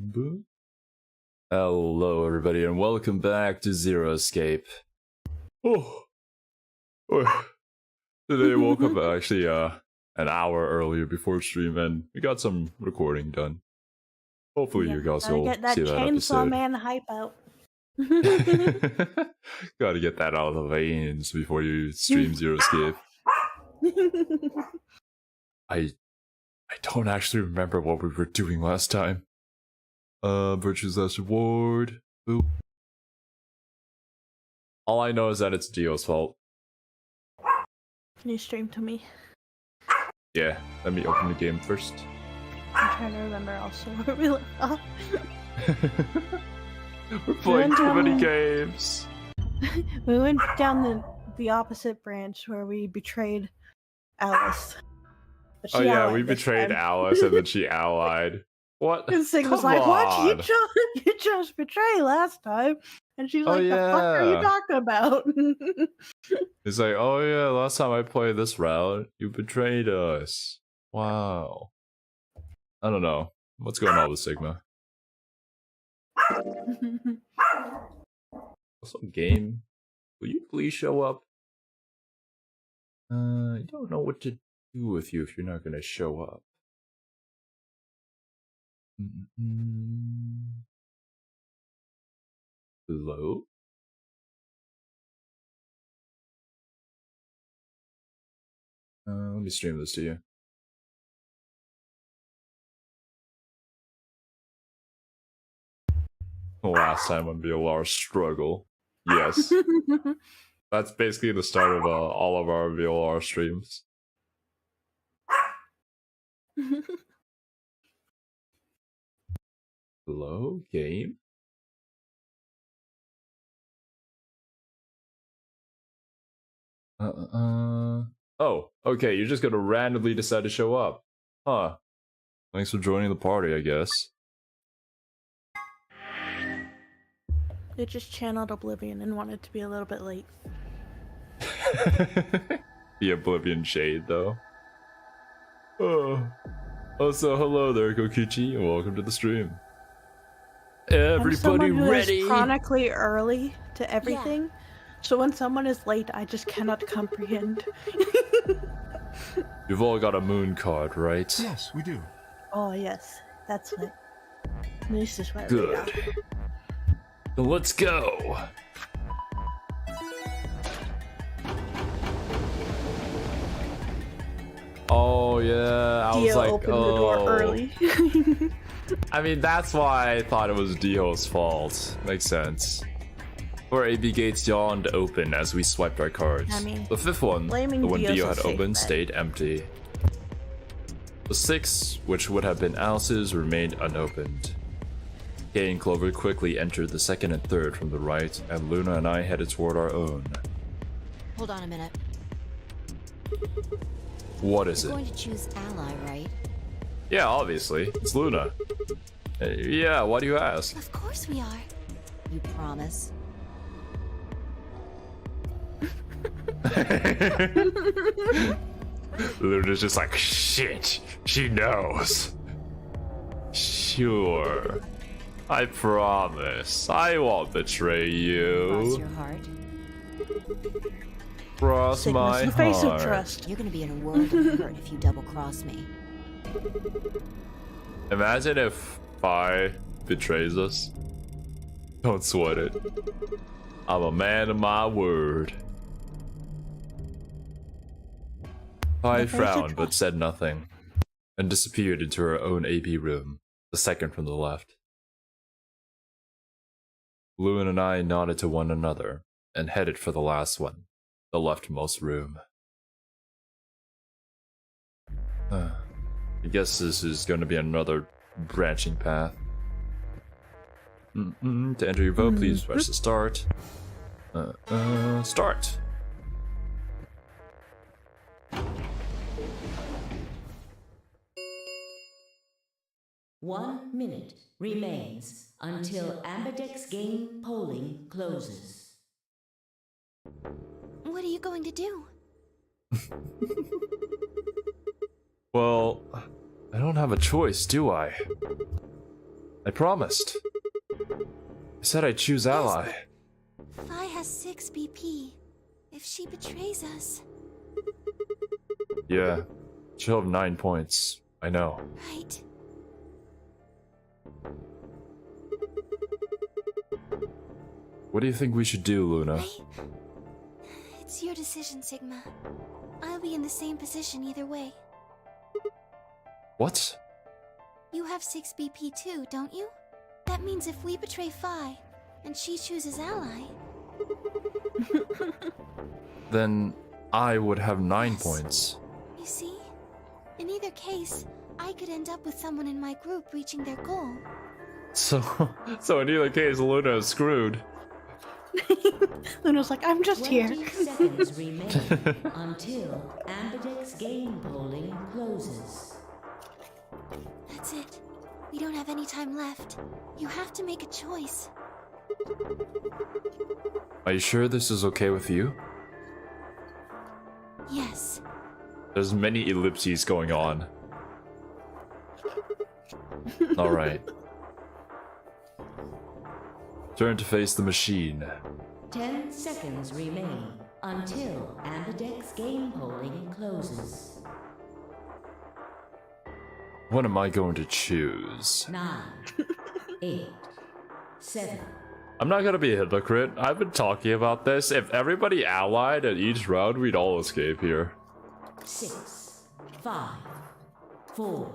YouTube. Hello everybody and welcome back to Zero Escape. Oh. Today I woke up actually an hour earlier before stream and we got some recording done. Hopefully you guys will get that see that Chainsaw episode. Man hype out. Gotta get that out of the veins before you stream Zero Escape. I don't actually remember what we were doing last time. Virtue's Last Reward. Boop. All I know is that it's Dio's fault. Can you stream to me? Yeah, let me open the game first. I'm trying to remember also where we left off. We're playing too many games. We went down the opposite branch where we betrayed Alice. Oh yeah, we betrayed Alice and then she allied. What? And Sig was like, "What? You chose betray last time," and she's like, "The fuck are you talking about?" He's like, "Oh yeah, last time I played this route, you betrayed us." Wow. I don't know what's going on with Sigma. Some game. Will you please show up? I don't know what to do with you if you're not gonna show up. Hello? Let me stream this to you. Last time on VLR struggle. Yes. That's basically the start of all of our VLR streams. Hello, game? Oh, okay, you're just gonna randomly decide to show up. Huh. Thanks for joining the party, I guess. They just channeled Oblivion and wanted to be a little bit late. The Oblivion shade, though. Oh. Also, hello there, Kokichi, and welcome to the stream. Everybody ready? I'm chronically early to everything, so when someone is late, I just cannot comprehend. You've all got a moon card, right? Yes, we do. Oh yes, that's it. This is what Good. So let's go. Oh yeah, I was like, opened the door early. I mean, that's why I thought it was Dio's fault. Makes sense. 4 AB gates yawned open as we swiped our cards. I mean, the fifth one, the one Dio had opened, stayed empty. The 6, which would have been Alice's, remained unopened. Kay and Clover quickly entered the second and third from the right, and Luna and I headed toward our own. Hold on a minute. What is it? You're going to choose ally, right? Yeah, obviously. It's Luna. Yeah, why do you ask? Of course we are. You promise? Luna's just like, shit, she knows. Sure. I promise. I won't betray you. Cross your heart. Cross my the face heart. of trust. You're gonna be in a world of hurt if you double cross me. Imagine if Phi betrays us. Don't sweat it. I'm a man of my word. Phi frowned but said nothing, and disappeared into her own AP room, the second from the left. Lewin and I nodded to one another, and headed for the last one, the leftmost room. I guess this is going to be another branching path. To enter your vote, please press the start. Start! One minute remains until Ambidex game polling closes. What are you going to do? Well, I don't have a choice, do I? I promised. I said I'd choose ally. Vi has 6 BP. If she betrays us... Yeah, she'll have 9 points. I know. Right. What do you think we should do, Luna? It's your decision, Sigma. I'll be in the same position either way. What? You have 6 BP too, don't you? That means if we betray Phi, and she chooses ally... Then I would have 9 Yes. points. You see? In either case, I could end up with someone in my group reaching their goal. So in either case, Luna is screwed. Luna's like, I'm just here. 20 seconds remain until Ambidex game polling closes. That's it. We don't have any time left. You have to make a choice. Are you sure this is okay with you? Yes. There's many ellipses going on. Alright. Turn to face the machine. 10 seconds remain until Ambidex game polling closes. What am I going to choose? 9, 8, 7. I'm not gonna be a hypocrite. I've been talking about this. If everybody allied at each round, we'd all escape here. 6, 5, 4.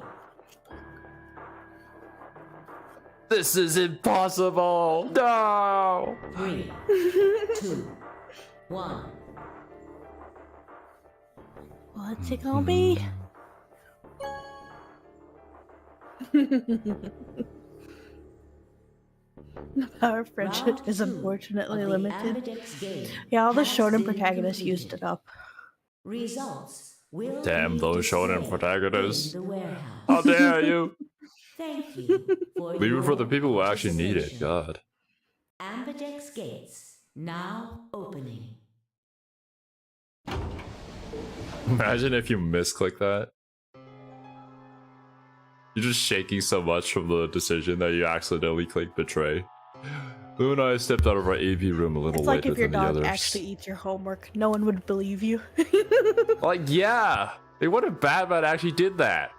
This is impossible! No! 3, 2, 1. What's it gonna be? The power of friendship Round is 2 unfortunately of the limited. Ambidex game Yeah, all the has shonen been protagonists completed. used it up. Results will Damn be those shonen displayed protagonists. in the warehouse. How dare you! Thank you for Leave it for the your people who actually need it, participation. God. Ambidex gates now opening. Imagine if you misclick that. You're just shaking so much from the decision that you accidentally click betray. Luna and I stepped out of our AP room a little It's like later if your than the dog others. actually eats your homework, no one would believe you. Like, yeah! Hey, what if Batman actually did that?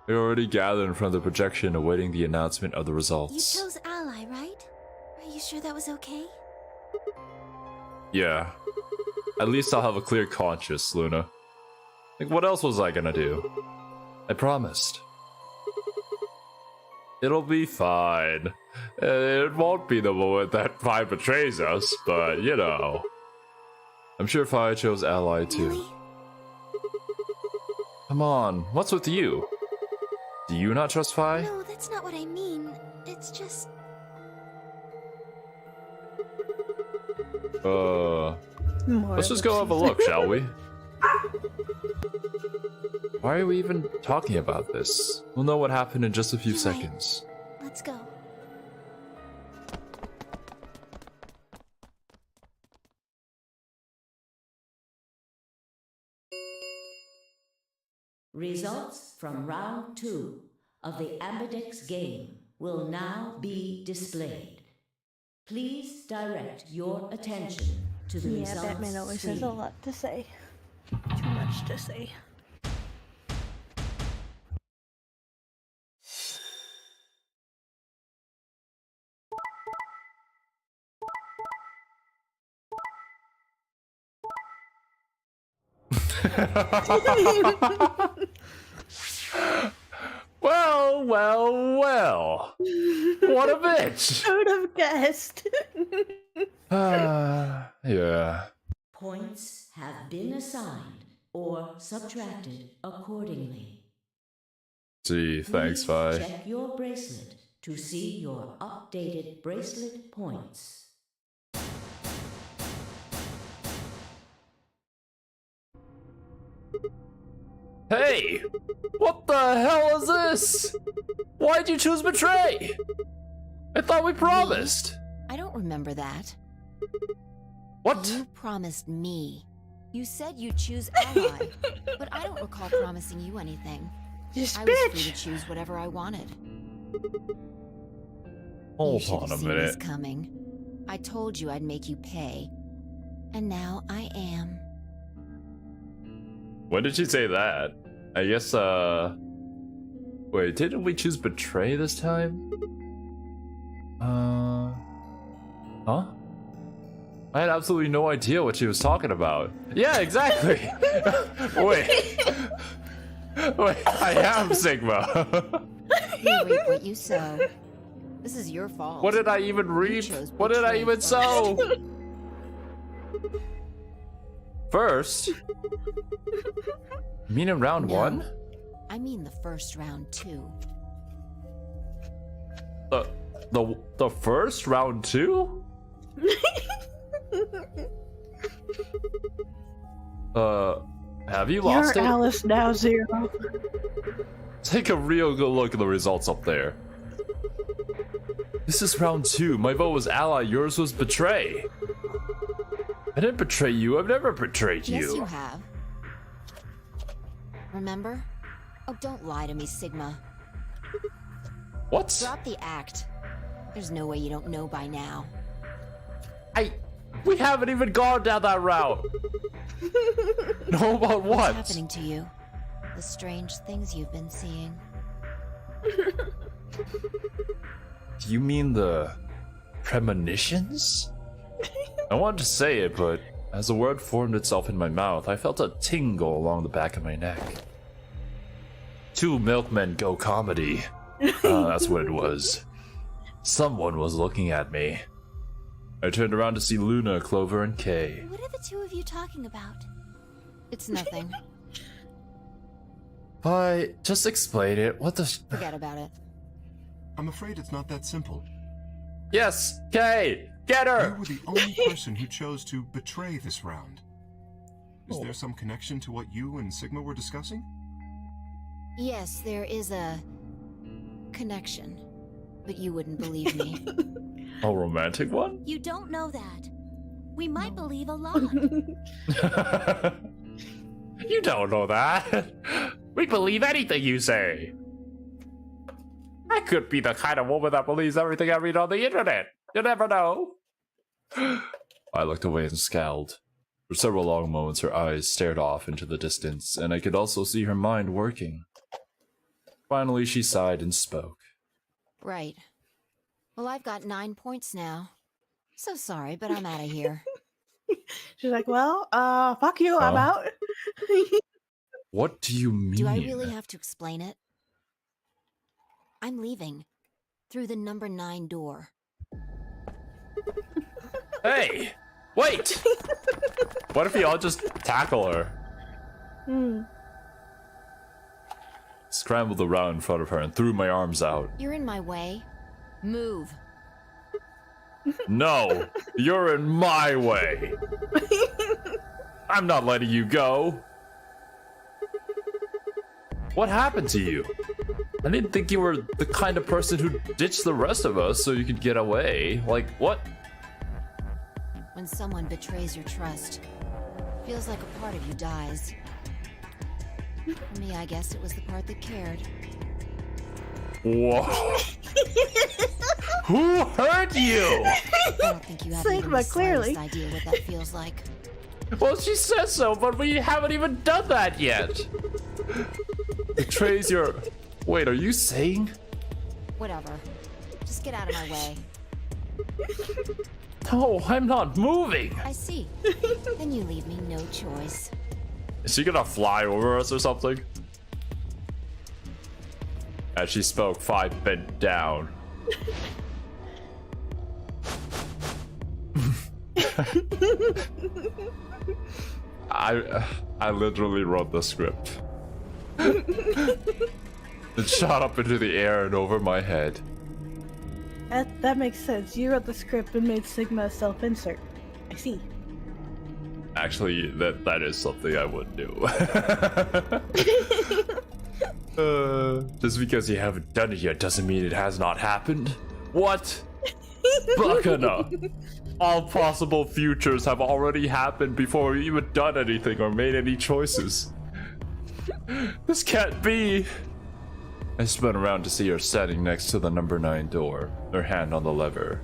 They were already gathered in front of the projection awaiting the announcement of the You results. chose ally, right? Are you sure that was okay? Yeah. At least I'll have a clear conscience, Luna. Like, what else was I gonna do? I promised. It'll be fine. It won't be the moment that Phi betrays us, but you know. I'm sure Phi chose ally too. Really? Come on, what's with you? Do you not trust Phi? No, that's not what I mean. It's just... More Let's just go have a look, shall we? Why are we even talking about this? We'll know what happened in just a few You're right. seconds. Let's go. Results from round 2 of the Ambidex game will now be displayed. Please direct your attention to the Yeah, results Batman always has a screen. lot to say. Too much to say. Well, well, well. What a bitch. I would have guessed. Yeah. Points have been assigned or subtracted accordingly. Gee, thanks, Please Phi. check your bracelet to see your updated bracelet points. Hey! What the hell is this? Why'd you choose betray? I thought we promised. I don't remember that. What? You promised me. You said you'd choose ally, but I don't recall promising you anything. Just I was free bitch. to choose whatever I wanted. Hold you on a seen minute. this coming. I told you I'd make you pay. And now I am. When did she say that? I guess, wait, didn't we choose betray this time? Huh? I had absolutely no idea what she was talking about. Yeah, exactly! Wait. Wait, I am Sigma. You reap what you sow. This is your fault. What did I even reap? What did I even sow? First? You mean in round No, 1? I mean the first round too. The first round 2? Have you lost it? You're Alice now, Xero. Take a real good look at the results up there. This is round 2. My vote was ally, yours was betray. I didn't betray you. I've never betrayed you. Yes, you have. Remember? Oh, don't lie to me, Sigma. What? Drop the act. There's no way you don't know by now. We haven't even gone down that route. Know about what? What's happening to you? The strange things you've been seeing. Do you mean the premonitions? I wanted to say it, but as the word formed itself in my mouth, I felt a tingle along the back of my neck. 2 milkmen go comedy. That's what it was. Someone was looking at me. I turned around to see Luna, Clover, and Kay. What are the two of you talking about? It's nothing. Just explain it. What the? Forget about it. I'm afraid it's not that simple. Yes, Kay, get You her. were the only person who chose to betray this round. Is there some connection to what you and Sigma were discussing? Yes, there is a connection, but you wouldn't believe me. A romantic one? You don't know that. We might believe a lot. You don't know that. We believe anything you say. I could be the kind of woman that believes everything I read on the internet. You never know. I looked away and scowled. For several long moments, her eyes stared off into the distance, and I could also see her mind working. Finally, she sighed and spoke. Right. Well, I've got 9 points now. So sorry, but I'm out of here. She's like, well, fuck you, I'm out. What do you mean? Do I really have to explain it? I'm leaving. Through the number 9 door. Hey! Wait! What if we all just tackle her? Scrambled around in front of her and threw my arms out. You're in my way. Move. No! You're in my way! I'm not letting you go! What happened to you? I didn't think you were the kind of person who ditched the rest of us so you could get away. Like, what? When someone betrays your trust, feels like a part of you dies. For me, I guess it was the part that cared. Whoa. Who hurt you? I don't think you have even Sigma, the clearly. slightest idea what that feels like. Well, she says so, but we haven't even done that yet. Betrays your... Wait, are you saying? Whatever. Just get out of my way. No, I'm not moving. I see. Then you leave me no choice. Is she gonna fly over us or something? As she spoke, 5 bent down. I literally wrote the script. It shot up into the air and over my head. That makes sense. You wrote the script and made Sigma self-insert. I see. Actually, that is something I would do. Just because you haven't done it yet doesn't mean it has not happened. What? Bacana. All possible futures have already happened before we've even done anything or made any choices. This can't be. I spun around to see her standing next to the number 9 door, her hand on the lever.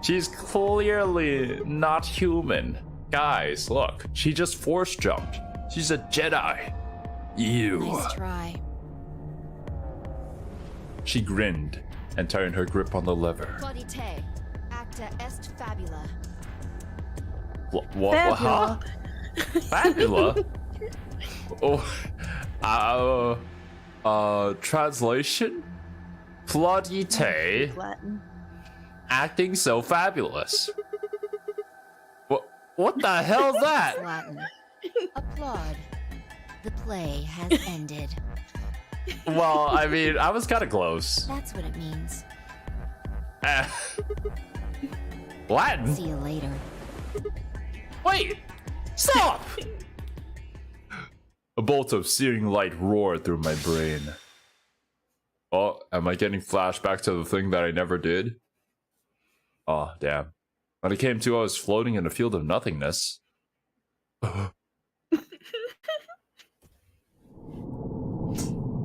She's clearly not human. Guys, look, she just force jumped. She's a Jedi. Ew. Nice try. She grinned and tightened her grip on the lever. Claudite, acta est fabula. What? Huh? Fabula? Translation? Claudite Latin. acting so fabulous. What the hell's that? Latin. Applaud. The play has ended. Well, I mean, I was kind of close. That's what it means. Latin? See you later. Wait! Stop! A bolt of searing light roared through my brain. Oh, am I getting flashbacks to the thing that I never did? Oh, damn. When it came to, I was floating in a field of nothingness.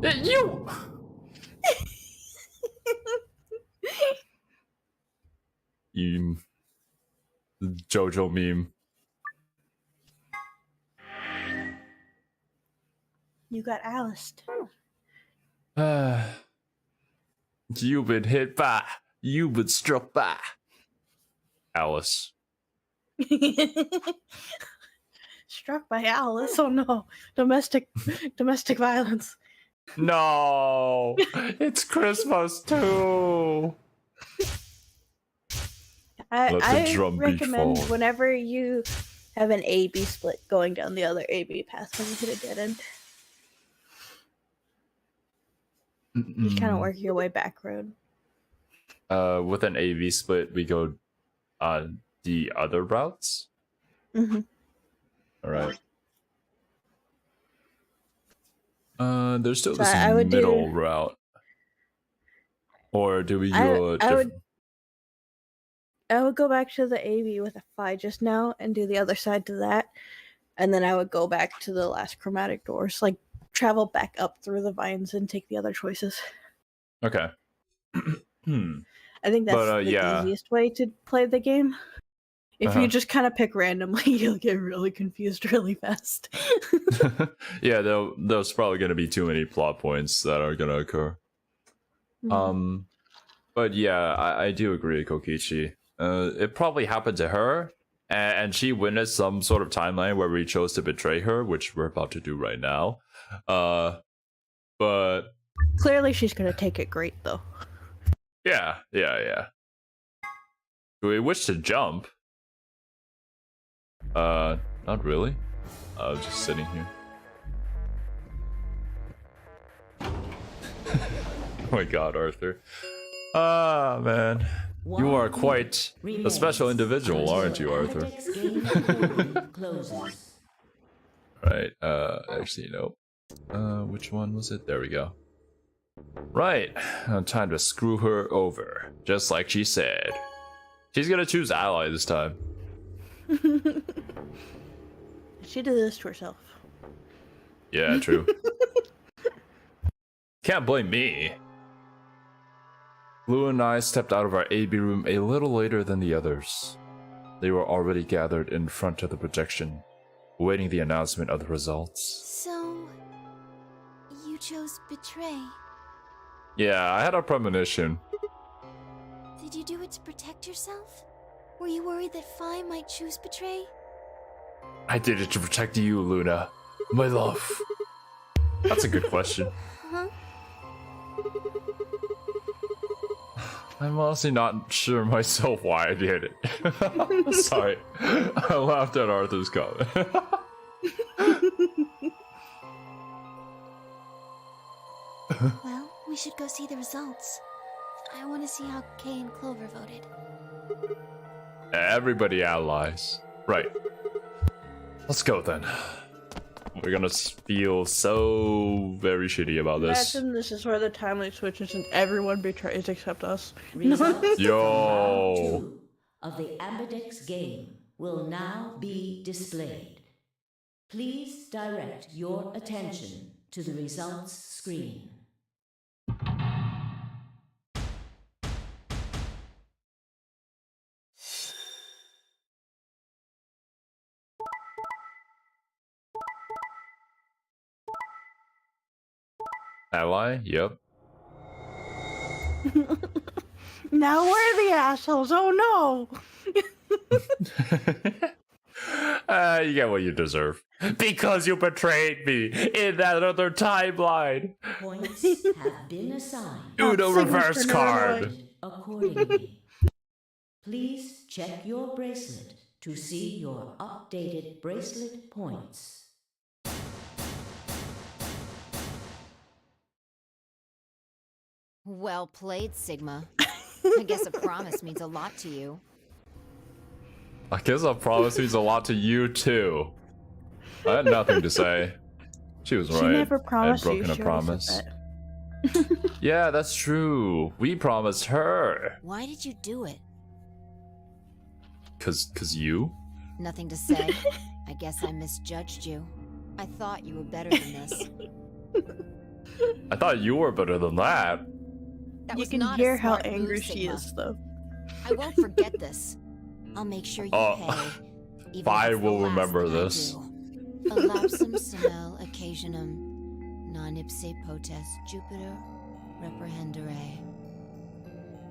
You! JoJo meme. You got Alice too. You've been hit by. You've been struck by. Alice. Struck by Alice. Oh no. Domestic violence. No, it's Christmas too. I recommend whenever you have an A-B split, going down the other A-B path when you hit a dead end. You kind of work your way back road. With an A-B split, we go on the other routes. Mm-hmm. All right. There's still this middle route. Or do we go a different... I would go back to the AB with a phi just now and do the other side to that. And then I would go back to the last chromatic doors. Like, travel back up through the vines and take the other choices. Okay. I think that's the easiest way to play the game. If you just kind of pick randomly, you'll get really confused really fast. Yeah, there's probably going to be too many plot points that are going to occur. Mm-hmm. But yeah, I do agree, Kokichi. It probably happened to her, and she witnessed some sort of timeline where we chose to betray her, which we're about to do right now. But clearly she's going to take it great, though. Yeah. Do we wish to jump? Not really. I was just sitting here. Oh my god, Arthur. Ah, man. You are quite a special individual, aren't you, Arthur? Right, actually, nope. Which one was it? There we go. Right, time to screw her over, just like she said. She's gonna choose ally this time. She did this to herself. Yeah, true. Can't blame me. Lou and I stepped out of our AB room a little later than the others. They were already gathered in front of the projection, awaiting the announcement of the results. So, you chose betray. Yeah, I had a premonition. Did you do it to protect yourself? Were you worried that Phi might choose betray? I did it to protect you, Luna. My love. That's a good question. Huh? I'm honestly not sure myself why I did it. Sorry. I laughed at Arthur's comment. Well, we should go see the results. I want to see how Kay and Clover voted. Everybody allies. Right. Let's go then. We're gonna feel so very shitty about this. Imagine this is where the timeline switches and everyone betrays except us. Results Yo. from round 2 of the Ambidex game will now be displayed. Please direct your attention to the results screen. Ally? Yep. Now we're the assholes. Oh no. You get what you deserve. Because you betrayed me in that other timeline. Points have been assigned Uno Sigma's reverse turn card. accordingly. Please check your bracelet to see your updated bracelet points. Well played, Sigma. I guess a promise means a lot to you. I guess a promise means a lot to you too. I had nothing to say. She was right. She never promised I had you. broken a She always promise. said Yeah, that's true. We promised her. Why did you do it? Cause you? Nothing to say. I guess I misjudged you. I thought you were better than this. I thought you were better than that. That You was can not a hear how smart angry move, she Sigma. is, though. I won't forget this. I'll make sure you pay. Even if I it's the will last remember thing I this. do. Elapsum semel occasionum non ipse potest Jupiter reprehendere.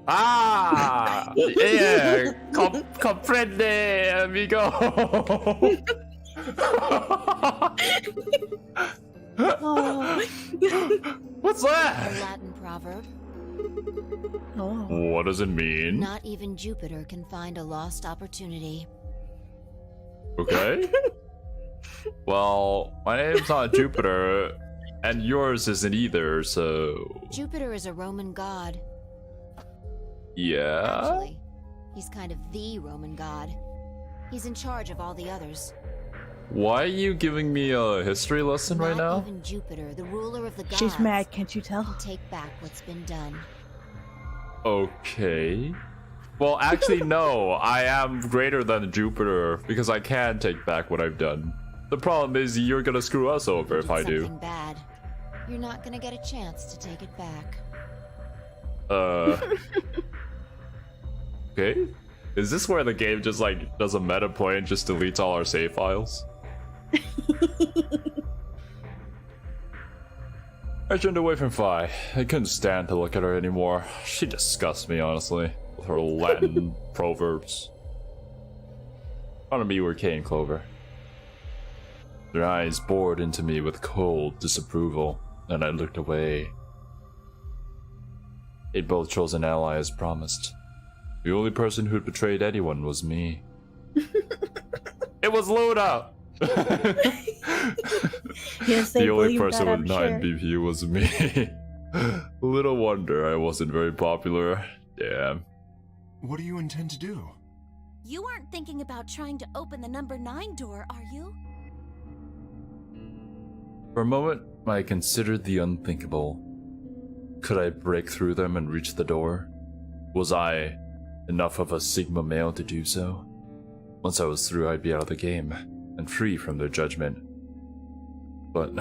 Ah! Yeah! Comprende, amigo! Oh. What's A that? Latin proverb. Oh. What does it mean? Not even Jupiter can find a lost opportunity. Okay. Well, my name's not Jupiter, and yours isn't either, so... Jupiter is a Roman god. Yeah? Actually, he's kind of the Roman god. He's in charge of all the others. Why are you giving me a history lesson right Not now? even Jupiter, the ruler of the gods, She's mad, can't you tell? can take back what's been done. Okay. Well, actually, no. I am greater than Jupiter because I can take back what I've done. The problem is you're gonna screw us over if I do. Something bad. You're not gonna get a chance to take it back. Okay. Is this where the game just like does a meta play and just deletes all our save files? I turned away from Phi. I couldn't stand to look at her anymore. She disgusts me, honestly, with her Latin proverbs. In front of me were Kay and Clover. Their eyes bored into me with cold disapproval, and I looked away. They'd both chosen an ally as promised. The only person who'd betrayed anyone was me. It was Luna! Yes, they The only believe person that, with I'm 9 sure. BP was me. Little wonder I wasn't very popular. Damn. What do you intend to do? You aren't thinking about trying to open the number 9 door, are you? For a moment, I considered the unthinkable. Could I break through them and reach the door? Was I enough of a Sigma male to do so? Once I was through, I'd be out of the game, and free from their judgment. But...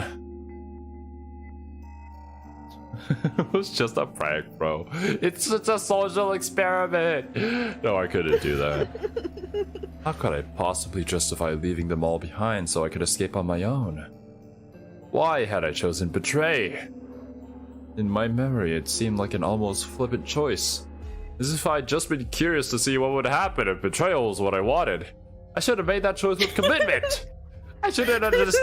it was just a prank, bro. It's just a social experiment! No, I couldn't do that. How could I possibly justify leaving them all behind so I could escape on my own? Why had I chosen betray? In my memory, it seemed like an almost flippant choice. As if I'd just been curious to see what would happen if betrayal was what I wanted. I should have made that choice with commitment! I should have just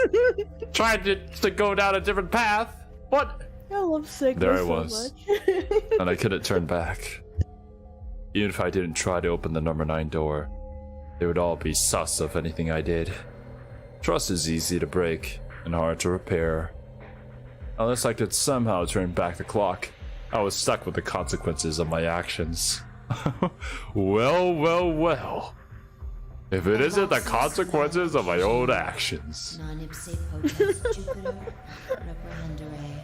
tried to go down a different path, but... I love Sigma There I so was. much. And I couldn't turn back. Even if I didn't try to open the number 9 door, they would all be sus of anything I did. Trust is easy to break and hard to repair. Unless I could somehow turn back the clock, I was stuck with the consequences of my actions. Well, well, well. If it isn't the consequences of my own actions. Non ipse potest Jupiter reprehendere.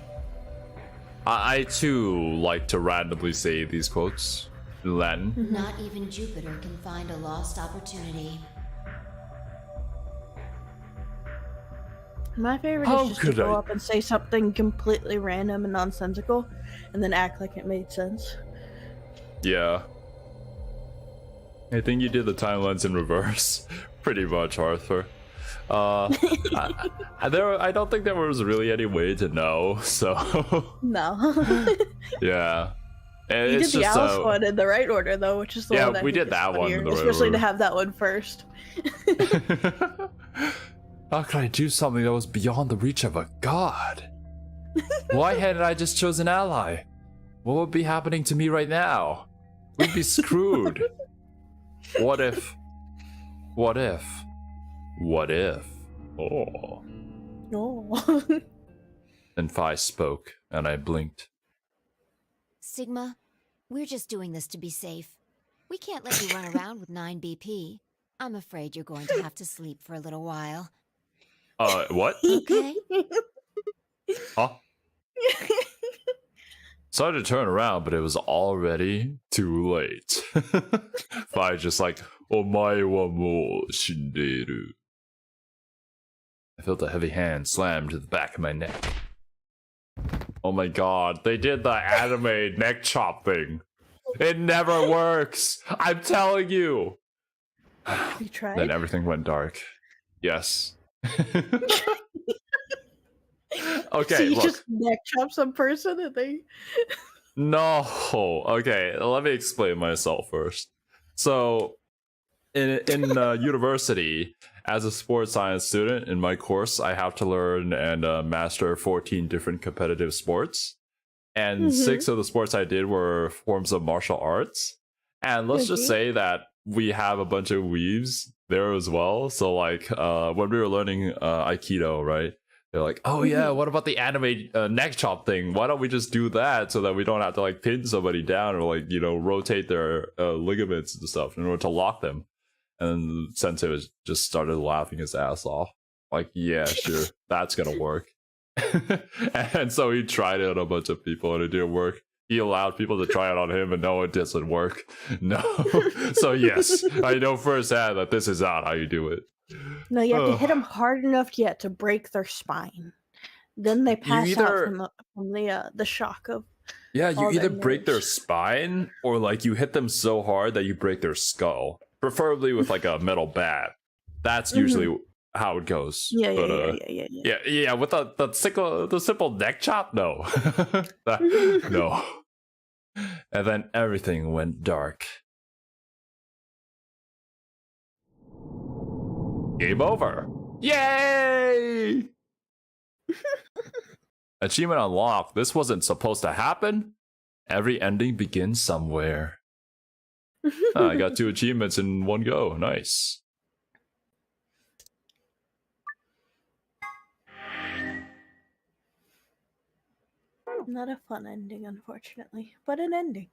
I too like to randomly say these quotes in Latin. Not even Jupiter can find a lost opportunity. My favorite How is just to could go I- up and say something completely random and nonsensical, and then act like it made sense. Yeah. I think you did the timelines in reverse. Pretty much, Arthur. I don't think there was really any way to know. So No. yeah. And You it's did the just, Alice one in the right order, though, which is the yeah, one I we think did is that one in funnier, the right especially order. to have that one first. How could I do something that was beyond the reach of a god? Why hadn't I just chosen ally? What would be happening to me right now? We'd be screwed. What if? What if? What if? Oh. No. Then Phi spoke, and I blinked. Sigma, we're just doing this to be safe. We can't let you run around with 9 BP. I'm afraid you're going to have to sleep for a little while. What? Okay? Huh? Started to turn around, but it was already too late. Phi just like, Omae wa mou shinderu. I felt a heavy hand slam to the back of my neck. Oh my god, they did the anime neck chop thing. It never works. I'm telling you. You tried? Then everything went dark. Yes. Okay, so you look. just neck chop some person and they... No. Okay, let me explain myself first. So, in university, as a sports science student, in my course, I have to learn and master 14 different competitive sports. And 6 of the sports I did were forms of martial arts. And let's just say that we have a bunch of weebs there as well. So like when we were learning Aikido, right? They're like, oh yeah, what about the anime neck chop thing? Why don't we just do that so that we don't have to like pin somebody down or like, you know, rotate their ligaments and stuff in order to lock them? And Sensei was just started laughing his ass off. Like, yeah, sure, that's gonna work. And so he tried it on a bunch of people and it didn't work. He allowed people to try it on him and no, it doesn't work. No. So yes, I know firsthand that this is not how you do it. No, you have to hit them hard enough yet to break their spine. Then they pass out from the shock of... Yeah, you all either their break their nerves. spine or like you hit them so hard that you break their skull. Preferably with like a metal bat. That's usually how it goes. Yeah, Yeah, with the simple neck chop, no. No. And then everything went dark. Game over. Yay! Achievement unlocked. This wasn't supposed to happen. Every ending begins somewhere. I got 2 achievements in one go. Nice. Not a fun ending, unfortunately, but an ending.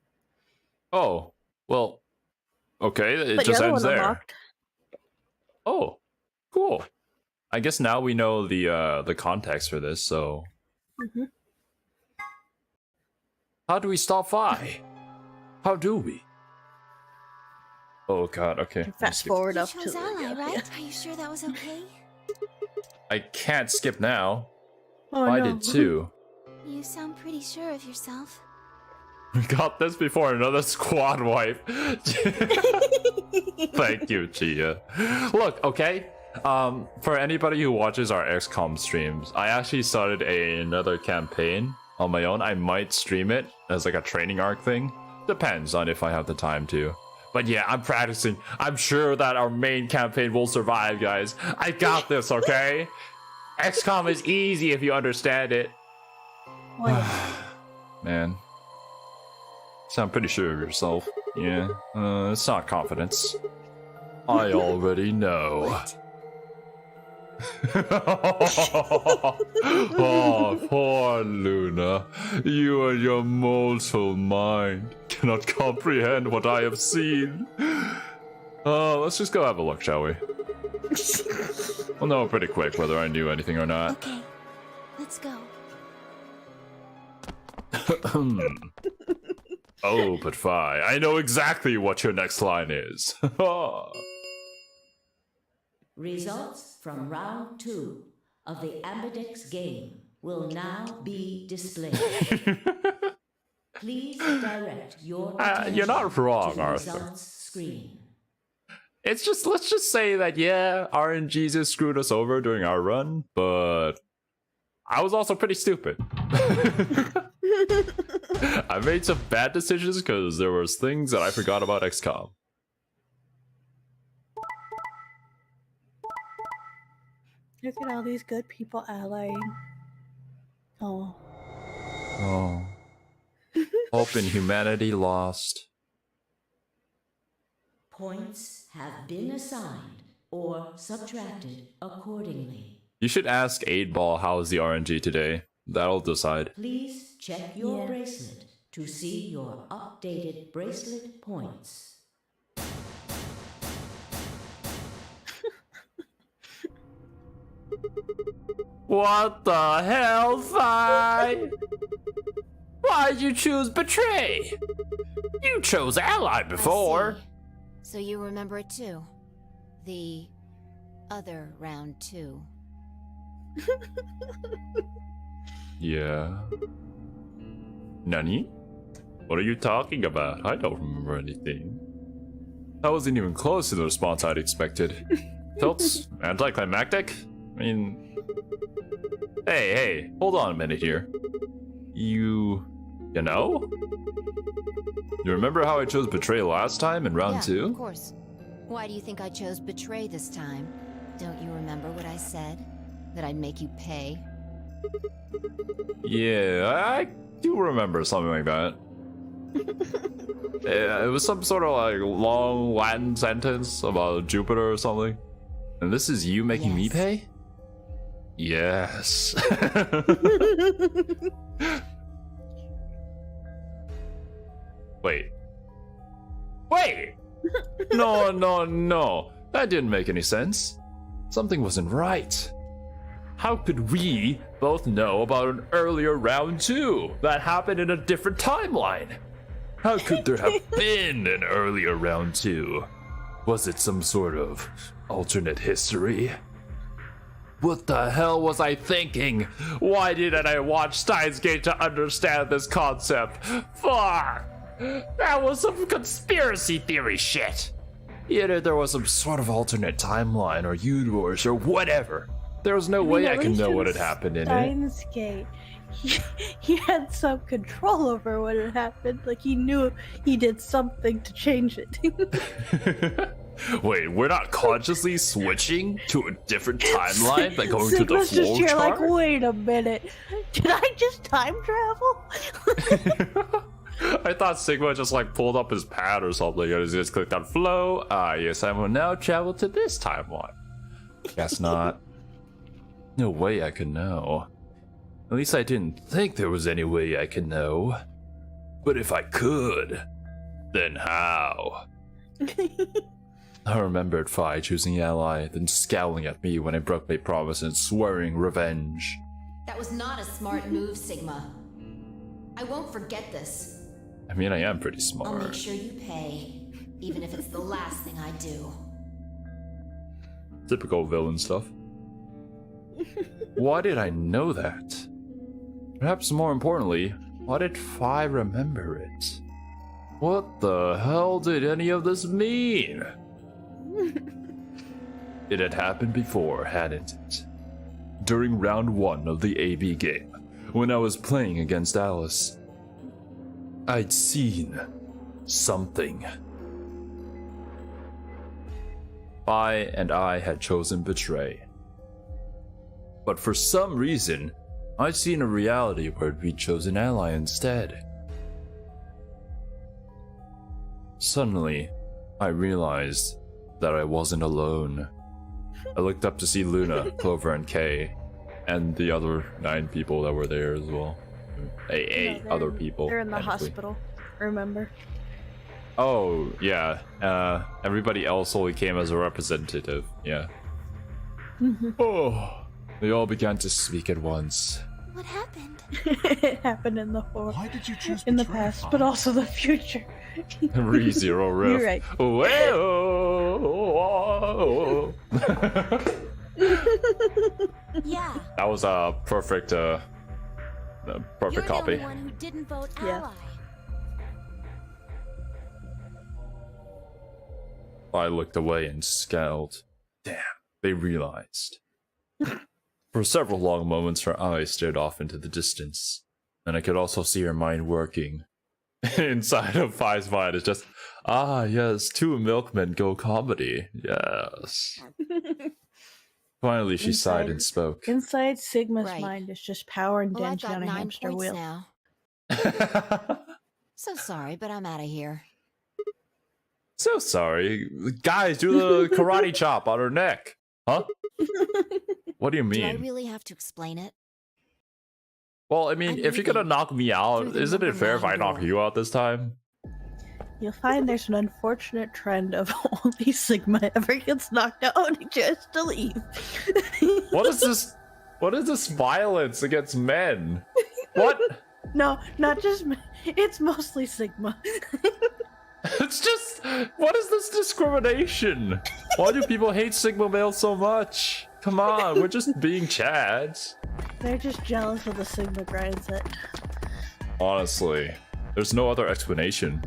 Oh, well, okay, it But just the other ends one there. unlocked. Oh, cool. I guess now we know the context for this, so... How do we stop Phi? How do we? Oh god, okay. Fast forward You up to chose the... ally, right? Are you sure that was okay? I can't skip now. Oh, I no. did too. You sound pretty sure of yourself. We got this before another squad wipe. Thank you, Chia. Look, okay. For anybody who watches our XCOM streams, I actually started another campaign on my own. I might stream it as like a training arc thing. Depends on if I have the time to. But yeah, I'm practicing. I'm sure that our main campaign will survive, guys. I got this, okay? XCOM is easy if you understand it. Man. Sound pretty sure of yourself. Yeah, it's not confidence. I already know. Oh, poor Luna. You and your mortal mind cannot comprehend what I have seen. Let's just go have a look, shall we? We'll know pretty quick whether I knew anything or not. Okay, let's go. Oh, but Phi, I know exactly what your next line is. Results from round 2 of the Ambidex game will now be displayed. Please direct your attention you're not wrong, to the Arthur. results screen. It's just, let's just say that, yeah, RNGs has screwed us over during our run, but I was also pretty stupid. I made some bad decisions because there was things that I forgot about XCOM. Look at all these good people allying. Oh. Oh. Hope in humanity lost. Points have been assigned or subtracted accordingly. You should ask 8-Ball how's the RNG today. That'll decide. Please check your bracelet to see your updated bracelet points. What the hell, Fi? Why'd you choose Betray? You chose Ally before. I see. So you remember it too? The other round 2. Yeah. Nani? What are you talking about? I don't remember anything. That wasn't even close to the response I'd expected. Felt anticlimactic? I mean... Hey, hold on a minute here. You know? You remember how I chose Betray last time in round 2? Of course. Why do you think I chose Betray this time? Don't you remember what I said? That I'd make you pay? Yeah, I do remember something like that. It was some sort of like long Latin sentence about Jupiter or something. And this is you making me pay? Yes. Wait. No. That didn't make any sense. Something wasn't right. How could we both know about an earlier round 2 that happened in a different timeline? How could there have been an earlier round 2? Was it some sort of alternate history? What the hell was I thinking? Why didn't I watch Steins Gate to understand this concept? Fuck! That was some conspiracy theory shit! Either there was some sort of alternate timeline or universe or whatever. There was no way I could know what had happened in it. Steins Gate. He had some control over what had happened. Like he knew he did something to change it. Wait, we're not consciously switching to a different timeline, like going Sigma's to the just flow here chart? like, wait a minute. Did I just time travel? I thought Sigma just like pulled up his pad or something and he just clicked on flow. Yes, I will now travel to this timeline. Guess not. No way I could know. At least I didn't think there was any way I could know. But if I could, then how? I remembered Fi choosing Ally, then scowling at me when I broke my promise and swearing revenge. That was not a smart move, Sigma. I won't forget this. I mean, I am pretty I'll make smart. sure you pay, even if it's the last thing I do. Typical villain stuff. Why did I know that? Perhaps more importantly, why did Fi remember it? What the hell did any of this mean? It had happened before, hadn't it? During round 1 of the AB game, when I was playing against Alice. I'd seen something. Fi and I had chosen Betray. But for some reason, I'd seen a reality where we'd chosen Ally instead. Suddenly, I realized that I wasn't alone. I looked up to see Luna, Clover, and Kay, and the other 9 people that were there as well. Eight other people. They're in the technically. hospital, remember? Oh, yeah. Everybody else only came as a representative, yeah. Oh, they all began to speak at once. What happened? It happened in the Why did you choose in the Betray, past, Fi? but also the future. Re-Zero riff. You're right. Whoa. Yeah. That was a perfect, perfect You're copy. the only one who didn't vote Yeah. ally. I looked away and scowled. Damn, they realized. For several long moments, her eyes stared off into the distance, and I could also see her mind working. Inside of Phi's mind is just, yes, 2 milkmen go comedy. Yes. Finally, she sighed and spoke. Inside Sigma's Right. mind is just power and Well, I've Denji got on a 9 hamster points wheel. now. So sorry, but I'm out of here. So sorry. Guys, do the karate chop on her neck. Huh? What do you Do I mean? really have to explain it? Well, I mean, I'm if you're gonna leaving knock me out, through the isn't it number fair if I 9 knock door. you out this time? You'll find there's an unfortunate trend of only Sigma ever gets knocked out and he tries to leave. What is this? What is this violence against men? What? No, not just me. It's mostly Sigma. It's just, what is this discrimination? Why do people hate Sigma males so much? Come on, we're just being chads. They're just jealous of the Sigma grind set. Honestly, there's no other explanation.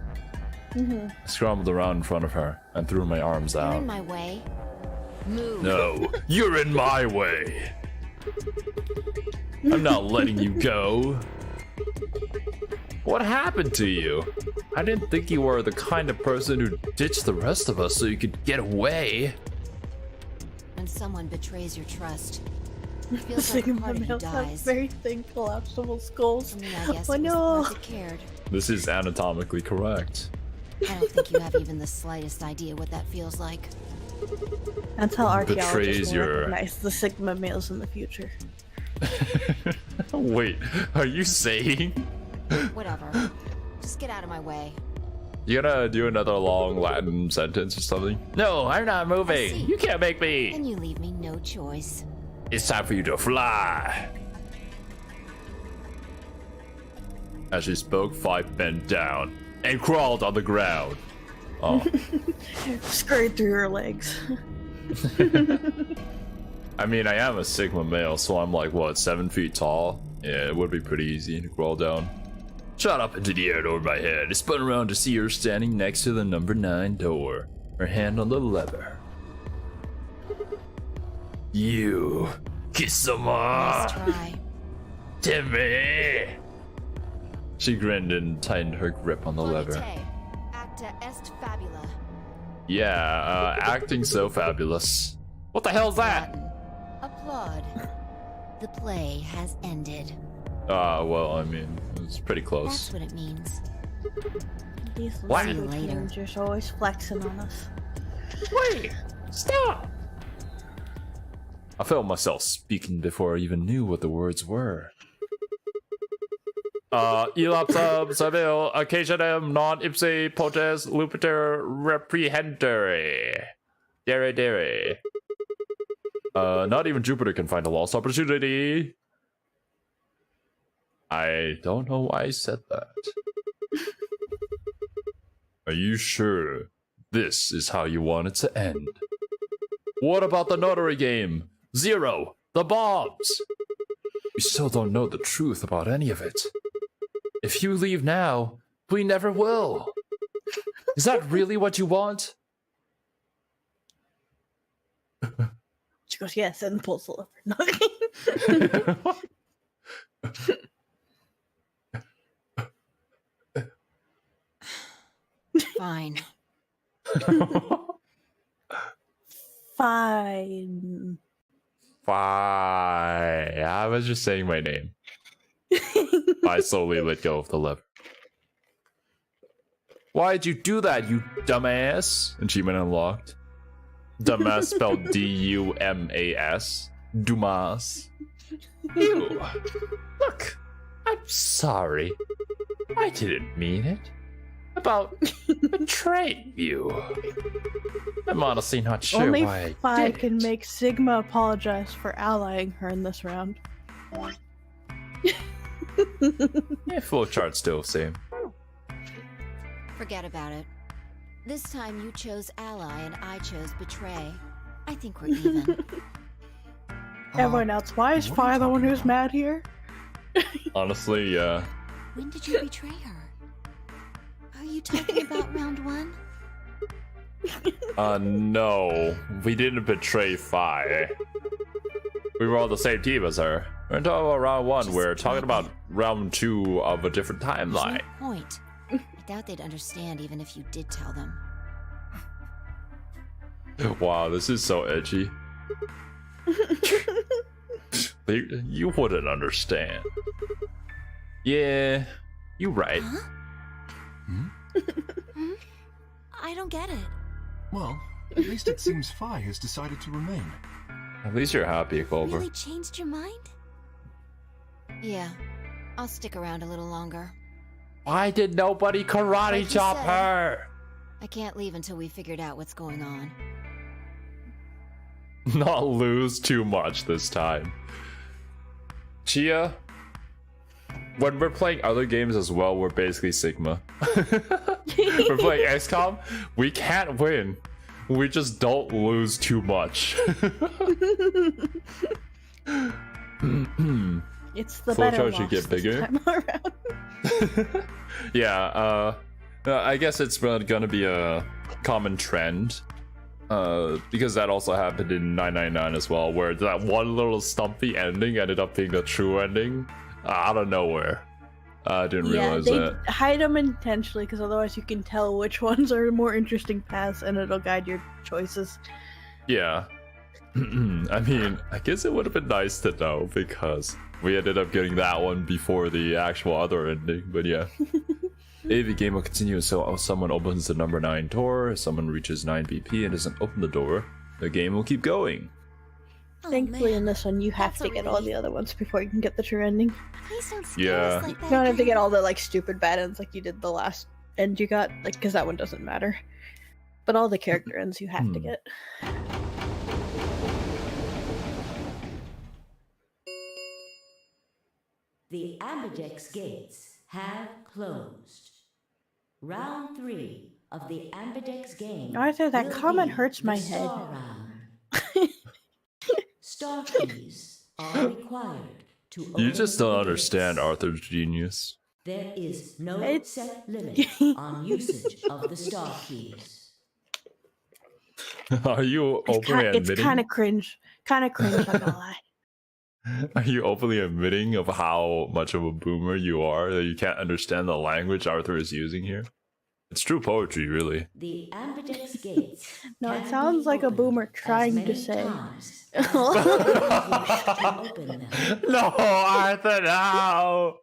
I scrambled around in front of her and threw my arms You're out. in my way. Move. No, you're in my way. I'm not letting you go. What happened to you? I didn't think you were the kind of person who ditched the rest of us so you could get away. When someone betrays your trust, it The feels like a Sigma part of you males have dies. very thin, collapsible skulls. I mean, I guess Oh it was the no! part that cared. This is anatomically correct. I don't think you have even the slightest idea what that feels like. That's how Betrays archaeologists will your- recognize the Sigma males in the future. Wait, are you saying? Whatever. Just get out of my way. You gonna do another long Latin sentence or something? No, I'm not I moving. see. You can't make me. And you leave me no choice. It's time for you to fly. As she spoke, Phi bent down and crawled on the ground. Oh, Scurried through her legs. I mean, I am a Sigma male, so I'm like, what, 7 feet tall? Yeah, it would be pretty easy to crawl down. Shot up into the air over my head. I spun around to see her standing next to the number 9 door, her hand on the lever. You, kiss some more. Nice try. Timmy! She grinned and tightened her grip on the lever. Volite, acta est fabula. Yeah, acting so fabulous. What the hell's that? Latin. Applaud. The play has ended. Well, I mean, it's pretty That's close. what it means. These What? language Later. ninjas are always flexing on us. Wait! Stop! I felt myself speaking before I even knew what the words were. Elapsum savil occasionem non ipse potes lupiter reprehendere. Dere. Not even Jupiter can find a lost opportunity. I don't know why I said that. Are you sure this is how you want it to end? What about the notary game? Xero, the bombs! We still don't know the truth about any of it. If you leave now, we never will. Is that really what you want? She goes, yes, and pulls the lever. Fine. Fine. Fine. I was just saying my name. I slowly let go of the lever. Why'd you do that, you dumbass? Achievement unlocked. Dumbass spelled D-U-M-A-S. Dumas. You. Look, I'm sorry. I didn't mean it. About betraying you. I'm honestly not sure Only why I Phi did can it. make Sigma apologize for allying her in this round. Yeah, flowchart still same. Forget about it. This time you chose ally and I chose betray. I think we're even. Everyone else, why is Phi the one who's mad here? Honestly, yeah. When did you betray her? Are you talking about round 1? No, we didn't betray Fi. We were on the same team as her. We're talking about round 1. We're talking about round 2 of a different timeline. There's no point. I doubt they'd understand even if you did tell them. Wow, this is so edgy. You wouldn't understand. Yeah, you right. Huh? I don't get it. Well, at least it seems Fi has decided to remain. At least you're happy, Clover. Really changed your mind? Yeah, I'll stick around a little longer. Why did nobody karate Like you chop said. her? I can't leave until we figured out what's going on. Not lose too much this time. Chia, when we're playing other games as well, we're basically Sigma. We're playing XCOM, we can't win. We just don't lose too much. It's the Flow better chart should loss get bigger. this time around. Yeah, I guess it's gonna be a common trend. Because that also happened in 999 as well, where that one little stumpy ending ended up being the true ending out of nowhere. I didn't realize they that. hide them intentionally because otherwise you can tell which ones are more interesting paths and it'll guide your choices. Yeah. I mean, I guess it would have been nice to know because we ended up getting that one before the actual other ending, but yeah. The game will continue until someone opens the number 9 door. If someone reaches 9 BP and doesn't open the door, the game will keep going. Oh, Thankfully, man. in this one, you have That's to a get all the relief. other ones before you can get the true ending. Please don't scare Yeah. us like that. You don't have to again. get all the like stupid bad ends like you did the last end you got, like because that one doesn't matter. But all the character ends you have to get. The Ambidex gates have closed. Round 3 of the Ambidex game. Arthur, that will comment be hurts my the head. Star round. Star keys are required to open You just don't the understand gates. Arthur's genius. There is no It's- set limit on usage of the star keys. Are you openly It's admitting? kind of cringe. Kind of cringe, not gonna lie. Are you openly admitting of how much of a boomer you are that you can't understand the language Arthur is using here? It's true poetry, really. The Ambidex gates. No, it can sounds be like a opened boomer as trying to many say. times as you wish to open them. No, Arthur, no!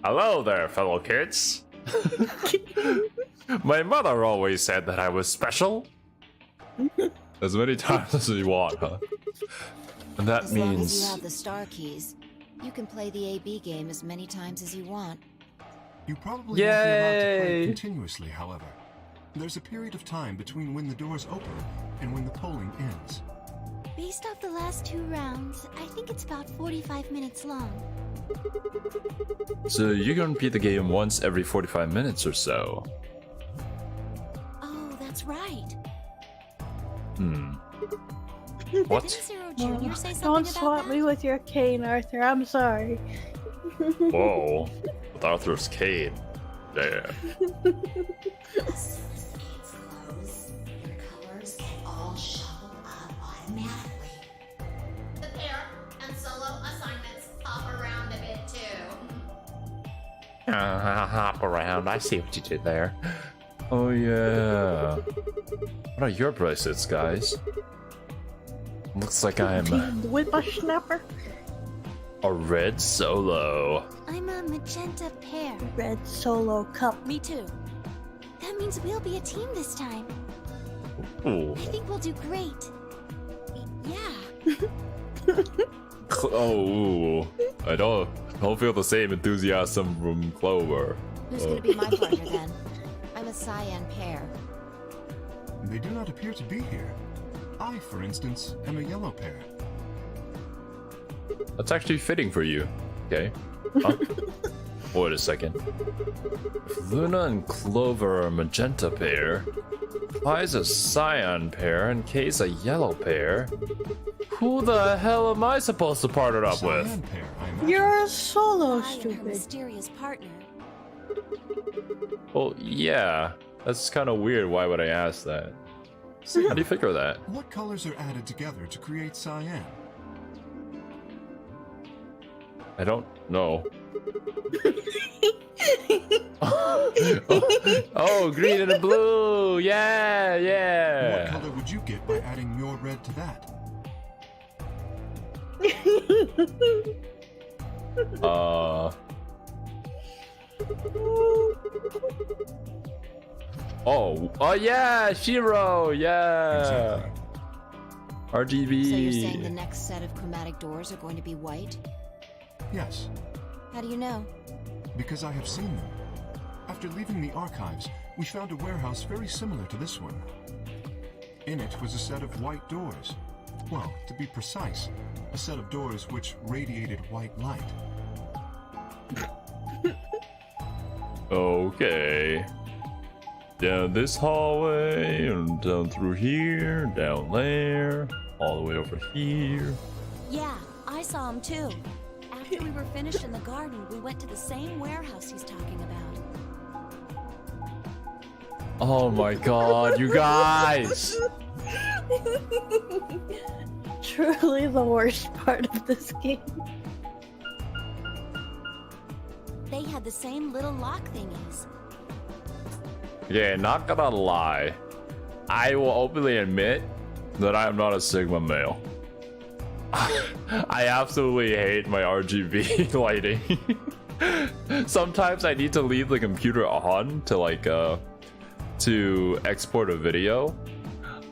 Hello there, fellow kids. My mother always said that I was special. As many times as you want, huh? And that As long as you means... have the star keys, you can play the AB game as many times as you want. You probably won't be allowed to play Yay! continuously, however. There's a period of time between when the doors open and when the polling ends. Based off the last 2 rounds, I think it's about 45 minutes long. So you can repeat the game once every 45 minutes or so. Oh, that's right. What? Didn't Xero Jr. say something Don't about swap that? me with your cane, Arthur. I'm sorry. Whoa. With Arthur's cane. Damn. Colors get all shuffled up automatically. The pair and solo assignments hop around a bit too. Hop around. I see what you did there. Oh, yeah. What are your bracelets, guys? Looks like I'm Whippersnapper. a red solo. I'm a magenta pair. Red solo cup. Me too. That means we'll be a team this time. Ooh. I think we'll do great. Yeah. Oh, I don't feel the same enthusiasm from Clover. Who's gonna be my partner then? I'm a cyan pair. They do not appear to be here. I, for instance, am a yellow pair. That's actually fitting for you. Okay. Huh? Wait a second. If Luna and Clover are a magenta pair, Pi's a cyan pair, and Kay's a yellow pair, who the hell am I supposed to partner up with? Cyan pair, I imagine. You're a solo, I am her stupid. mysterious partner. Well, yeah. That's kind of weird. Why would I ask that? How do you figure that? What colors are added together to create cyan? I don't know. Oh, green and blue! Yeah, What yeah! color would you get by adding your red to that? Oh yeah, Xero, yeah. Exactly. RGB. So you're saying the next set of chromatic doors are going to be white? Yes, How do you know? because I have seen them. After leaving the archives, we found a warehouse very similar to this one. In it was a set of white doors. Well, to be precise, a set of doors which radiated white light. Okay. Down this hallway, and down through here, down there, all the way over here. Yeah, I saw him too. After we were finished in the garden, we went to the same warehouse he's talking about. Oh my god, you guys! Truly the worst part of this game. They had the same little lock thingies. Yeah, not gonna lie. I will openly admit that I am not a Sigma male. I absolutely hate my RGB lighting. Sometimes I need to leave the computer on to like to export a video.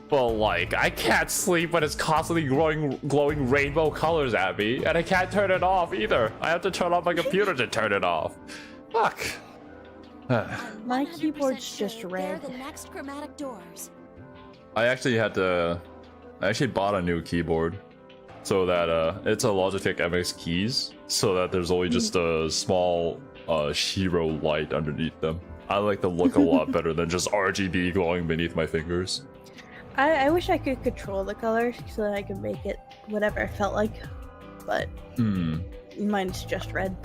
But like I can't sleep when it's constantly glowing rainbow colors at me, and I can't turn it off either. I have to turn off my computer to turn it off. Fuck. My 100% keyboard's sure just red. They're the next chromatic doors. I actually bought a new keyboard so that it's a Logitech MX keys, so that there's only just a small Xero light underneath them. I like the look a lot better than just RGB glowing beneath my fingers. I wish I could control the colors so that I could make it whatever I felt like, but mine's just red.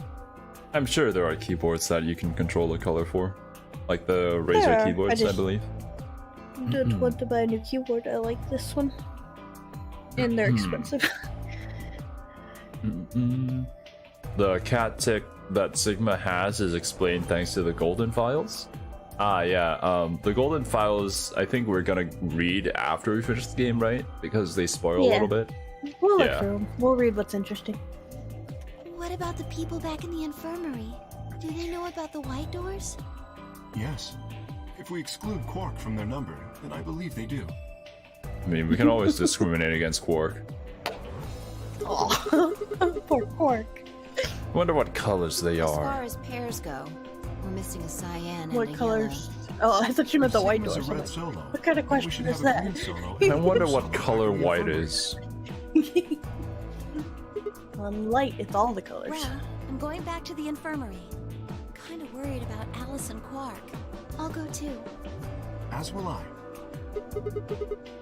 I'm sure there are keyboards that you can control the color for, like the Razer Yeah, keyboards, I believe. Don't want to buy a new keyboard. I like this one, and they're expensive. The cat tick that Sigma has is explained thanks to the golden files. The golden files I think we're gonna read after we finish the game, right? Because they spoil a little bit. We'll look through them. We'll read what's interesting. What about the people back in the infirmary? Do they know about the white doors? Yes. If we exclude Quark from their number, then I believe they do. I mean, we can always discriminate against Quark. Oh, poor Quark. Wonder what colors they As are. far as pairs go, we're missing a cyan What and a colors? yellow. Oh, I thought you meant the white Sigma's doors. a I'm red like, solo. what kind of Then we question should is have a that? green solo I and a wonder blue what solo color for the white infirmary. is. On light, it's all the colors. Well, I'm going back to the infirmary. Kind of worried about Alice and Quark. I'll go too. As will I.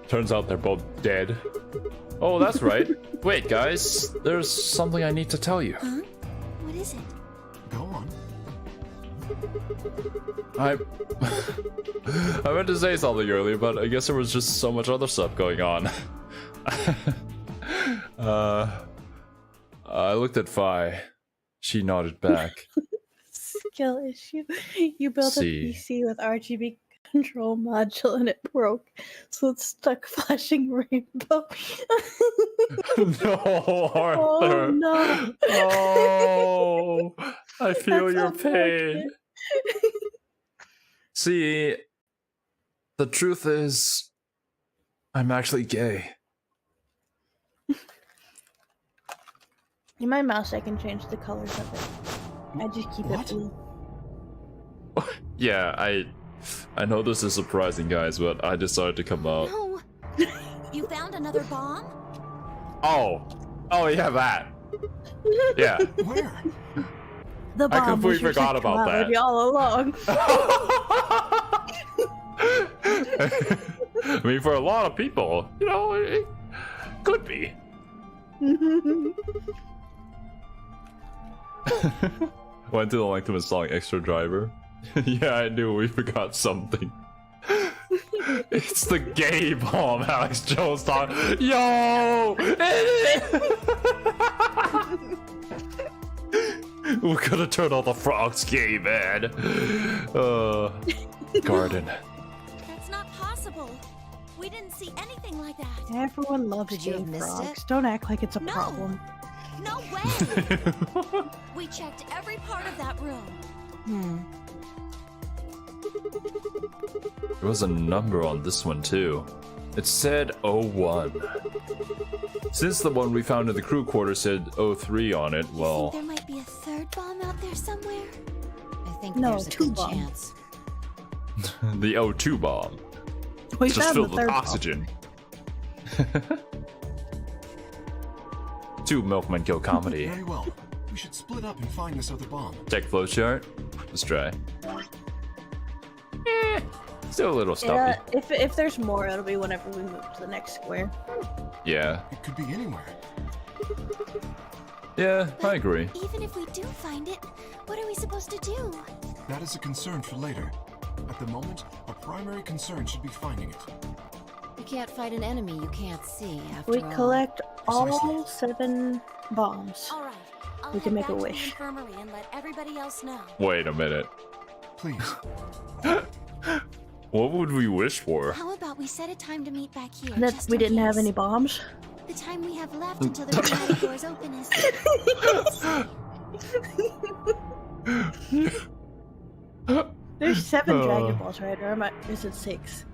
Turns out they're both dead. Oh, that's right. Wait, guys, there's something I need to tell you. Huh? What is it? Go on. I meant to say something earlier, but I guess there was just so much other stuff going on. I looked at Fi. She nodded back. Skill issue. You built See. a PC with RGB control module and it broke, so it's stuck flashing rainbow. No, Arthur. Oh no. Oh, I feel That your sounds like pain. it. See, the truth is, I'm actually gay. In my mouse, I can change the colors of it. I just keep What? it blue. Yeah, I know this is surprising, guys, but I decided to come out. No. You found another bomb? Oh yeah, that. Yeah. Where? The bomb completely was your forgot second about that. melody all along. I mean, for a lot of people, you know, it could be. Went to the length of installing extra driver. Yeah, I knew we forgot something. It's the gay bomb, Alex Jones thought. Yo! We could have turned all the frogs gay, man. Garden. That's not possible. We didn't see anything like that. Everyone loves Could you gay have missed frogs. it? Don't act like it's a No. problem. No way! We checked every part of that room. There was a number on this one too. It said 01. Since the one we found in the crew quarters said 03 on it, You well, think there might be a third bomb out there somewhere? I think No, there's a 2 good bomb. chance. the O2 bomb. We It's just found filled the with third oxygen. 2 Milkman Kill comedy. Very well. We should split up and find this other bomb. Check flowchart. Let's try. Still a little Yeah, stuffy. if there's more, it'll be whenever we move to the next square. Yeah. It could be anywhere. Yeah, I agree. Even if we do find it, what are we supposed to do? That is a concern for later. At the moment, our primary concern should be finding it. You can't fight an enemy you can't see, after We all. collect all Precisely. 7 bombs. All right. I'll We can head make a back to wish. the infirmary and let everybody else know. Wait a minute. Please. What would we wish for? How about we set a time to meet back here? That just we in didn't have case? any bombs. The time we have left until the chromatic doors open is. There's 7 Oh. Dragon Balls, right? Or is it 6?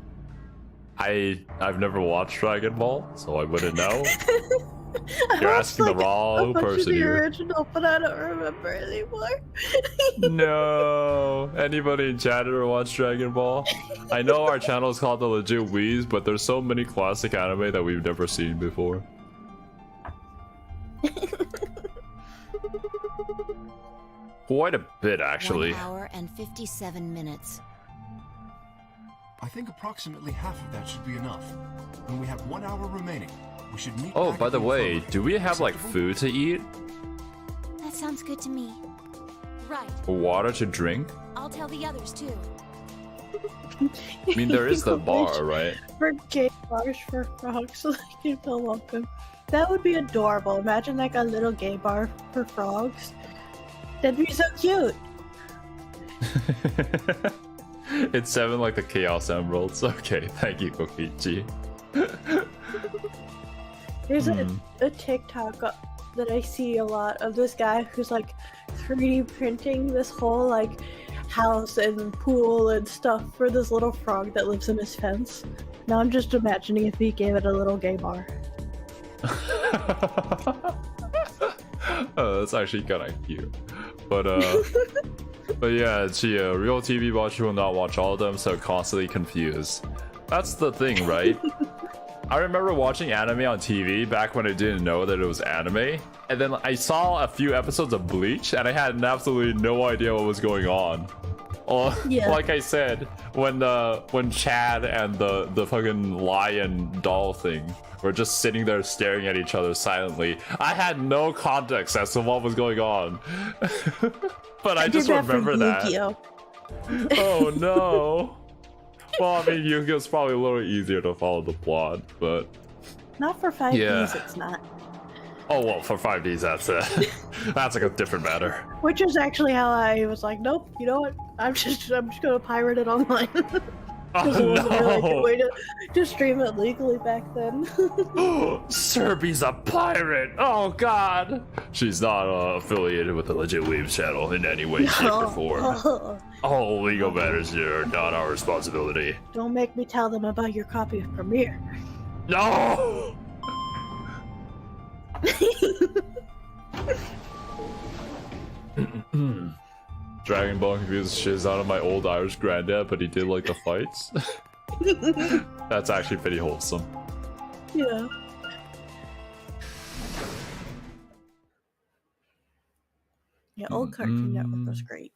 I've never watched Dragon Ball, so I wouldn't know. I You're watched, asking the wrong a bunch person of the here. original, but I don't remember anymore. No. Anybody in chat ever watched Dragon Ball? I know our channel is called the Legit Weebs, but there's so many classic anime that we've never seen before. Quite a bit, actually. 1 hour and 57 minutes. I think approximately half of that should be enough. When we have 1 hour remaining, we should meet Oh, back by at the way, infirmary. do we have like Acceptable? food to eat? That sounds good to me. Right. Water to drink? I'll tell the others too. I mean, there is the bar, right? For gay bars for frogs, so they can feel welcome. That would be adorable. Imagine like a little gay bar for frogs. That'd be so cute. It's 7 like the Chaos Emeralds. Okay, thank you, Kokichi. There's a TikTok that I see a lot of this guy who's like 3D printing this whole like house and pool and stuff for this little frog that lives in his fence. Now I'm just imagining if he gave it a little gay bar. Oh, that's actually kind of cute. But yeah, Chia, real TV watcher will not watch all of them, so constantly confused. That's the thing, right? I remember watching anime on TV back when I didn't know that it was anime, and then I saw a few episodes of Bleach, and I had absolutely no idea what was going on. Oh, Yeah. like I said, when Chad and the fucking lion doll thing were just sitting there staring at each other silently, I had no context as to what was going on. But I just did that for remember that. Yu-Gi-Oh! Oh no. Well, I mean, Yu-Gi-Oh's probably a little easier to follow the plot, but Not for 5 Yeah. days, it's not. oh well, for 5Ds, that's that's like a different matter. Which is actually how I was like, nope, you know what? I'm just gonna pirate it online. Because it wasn't really a good Oh way to stream it legally back then. no! Cerby's a pirate! Oh god! She's not affiliated with the Legit Weebs channel in any way, shape, or form. All legal matters here are not our responsibility. Don't make me tell them about your copy of Premiere. No! Dragon Ball confused shiz out of my old Irish granddad, but he did like the fights. That's actually pretty wholesome. Yeah. Yeah, old Cartoon Network was great.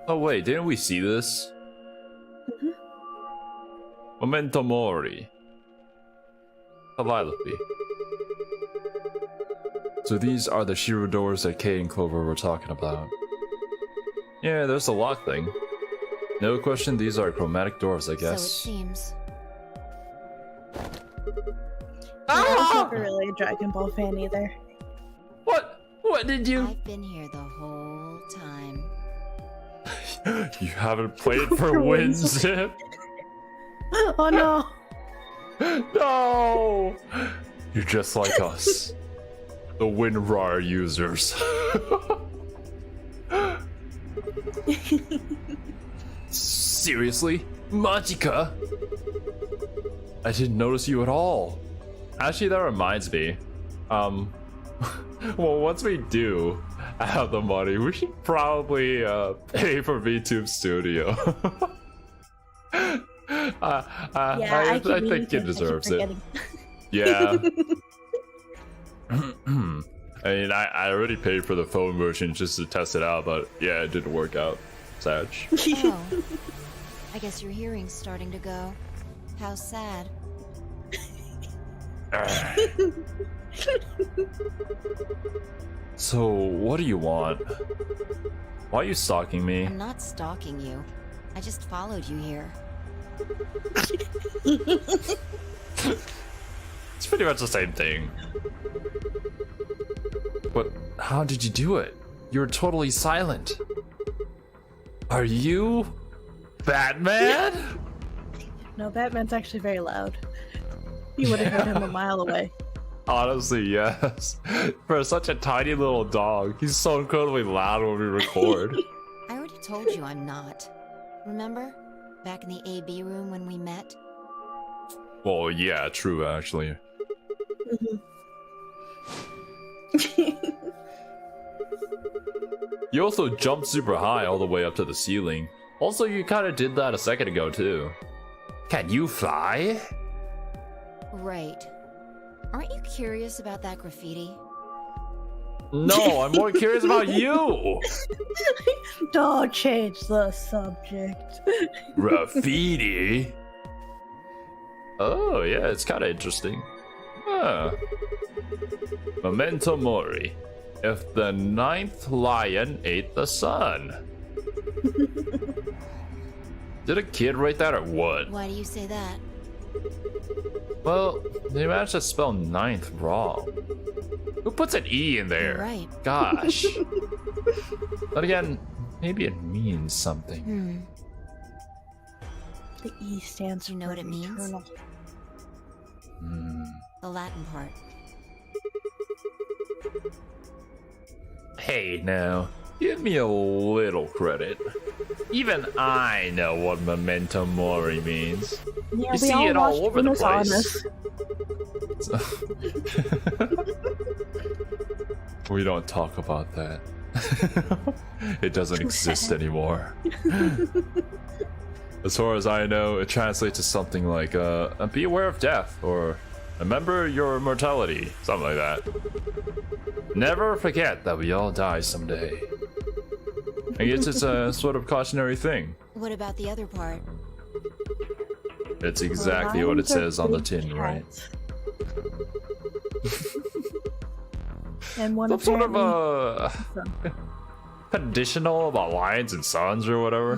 Oh wait, didn't we see this? Memento Mori. Calliope. So these are the Xero doors that Kay and Clover were talking about. Yeah, there's the lock thing. No question, these are chromatic doors, I guess. So it seems. I was never really a Dragon Ball fan either. What? What did you? I've been here the whole time. You haven't played for WinZip? Oh no! No! You're just like us. The WinRAR users. Seriously? Majika? I didn't notice you at all. Actually, that reminds me. Well, once we do have the money, we should probably pay for VTube Studio. I think it deserves it. Yeah. I mean, I already paid for the phone version just to test it out, but yeah, it didn't work out. Sad. Oh. I guess your hearing's starting to go. How sad. So, what do you want? Why are you stalking me? I'm not stalking you. I just followed you here. It's pretty much the same thing. But how did you do it? You were totally silent. Are you Batman? No, Batman's actually very loud. You would have heard him a mile away. Honestly, yes. For such a tiny little dog, he's so incredibly loud when we record. I already told you I'm not. Remember? Back in the AB room when we met? Well, yeah, true, actually. You also jumped super high all the way up to the ceiling. Also, you kind of did that a second ago, too. Can you fly? Right. Aren't you curious about that graffiti? No, I'm more curious about you! Don't change the subject. Graffiti? Oh, yeah, it's kind of interesting. Huh. Memento Mori. If the 9th lion ate the sun. Did a kid write that or what? Why do you say that? Well, they managed to spell 9th wrong. Who puts an E in there? You're right. Gosh. But again, maybe it means something. The E stands for You know what it means? eternal. The Latin part. Hey now, give me a little credit. Even I know what Memento Mori means. Yeah, You see it all over the place. We don't talk about that. It doesn't exist anymore. As far as I know, it translates to something like, be aware of death, or remember your mortality, something like that. Never forget that we all die someday. I guess it's a sort of cautionary thing. What about the other part? It's exactly what it says on the tin, right? And one Some sort of apparently- conditional about lions and suns or whatever.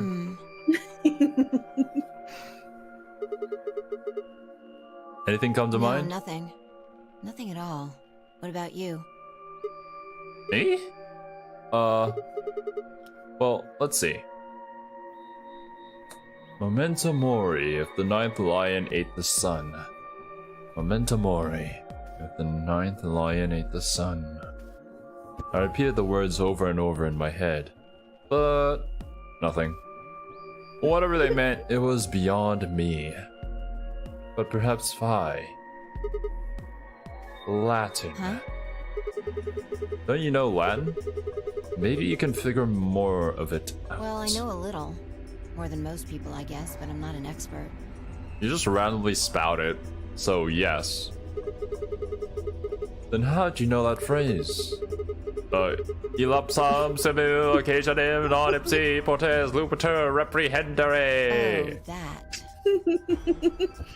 Anything come to No, mind? nothing. Nothing at all. What about you? Me? Well, let's see. Memento Mori, if the 9th lion ate the sun. Memento Mori, if the 9th lion ate the sun. I repeated the words over and over in my head, but nothing. Whatever they meant, it was beyond me. But perhaps Phi. Latin. Huh? Don't you know Latin? Maybe you can figure more of it out. Well, I know a little. More than most people, I guess, but I'm not an expert. You just randomly spout it, so yes. Then how'd you know that phrase? Ilapsam simul occasionem non ipsi potes lupatur reprehendere. Oh, that.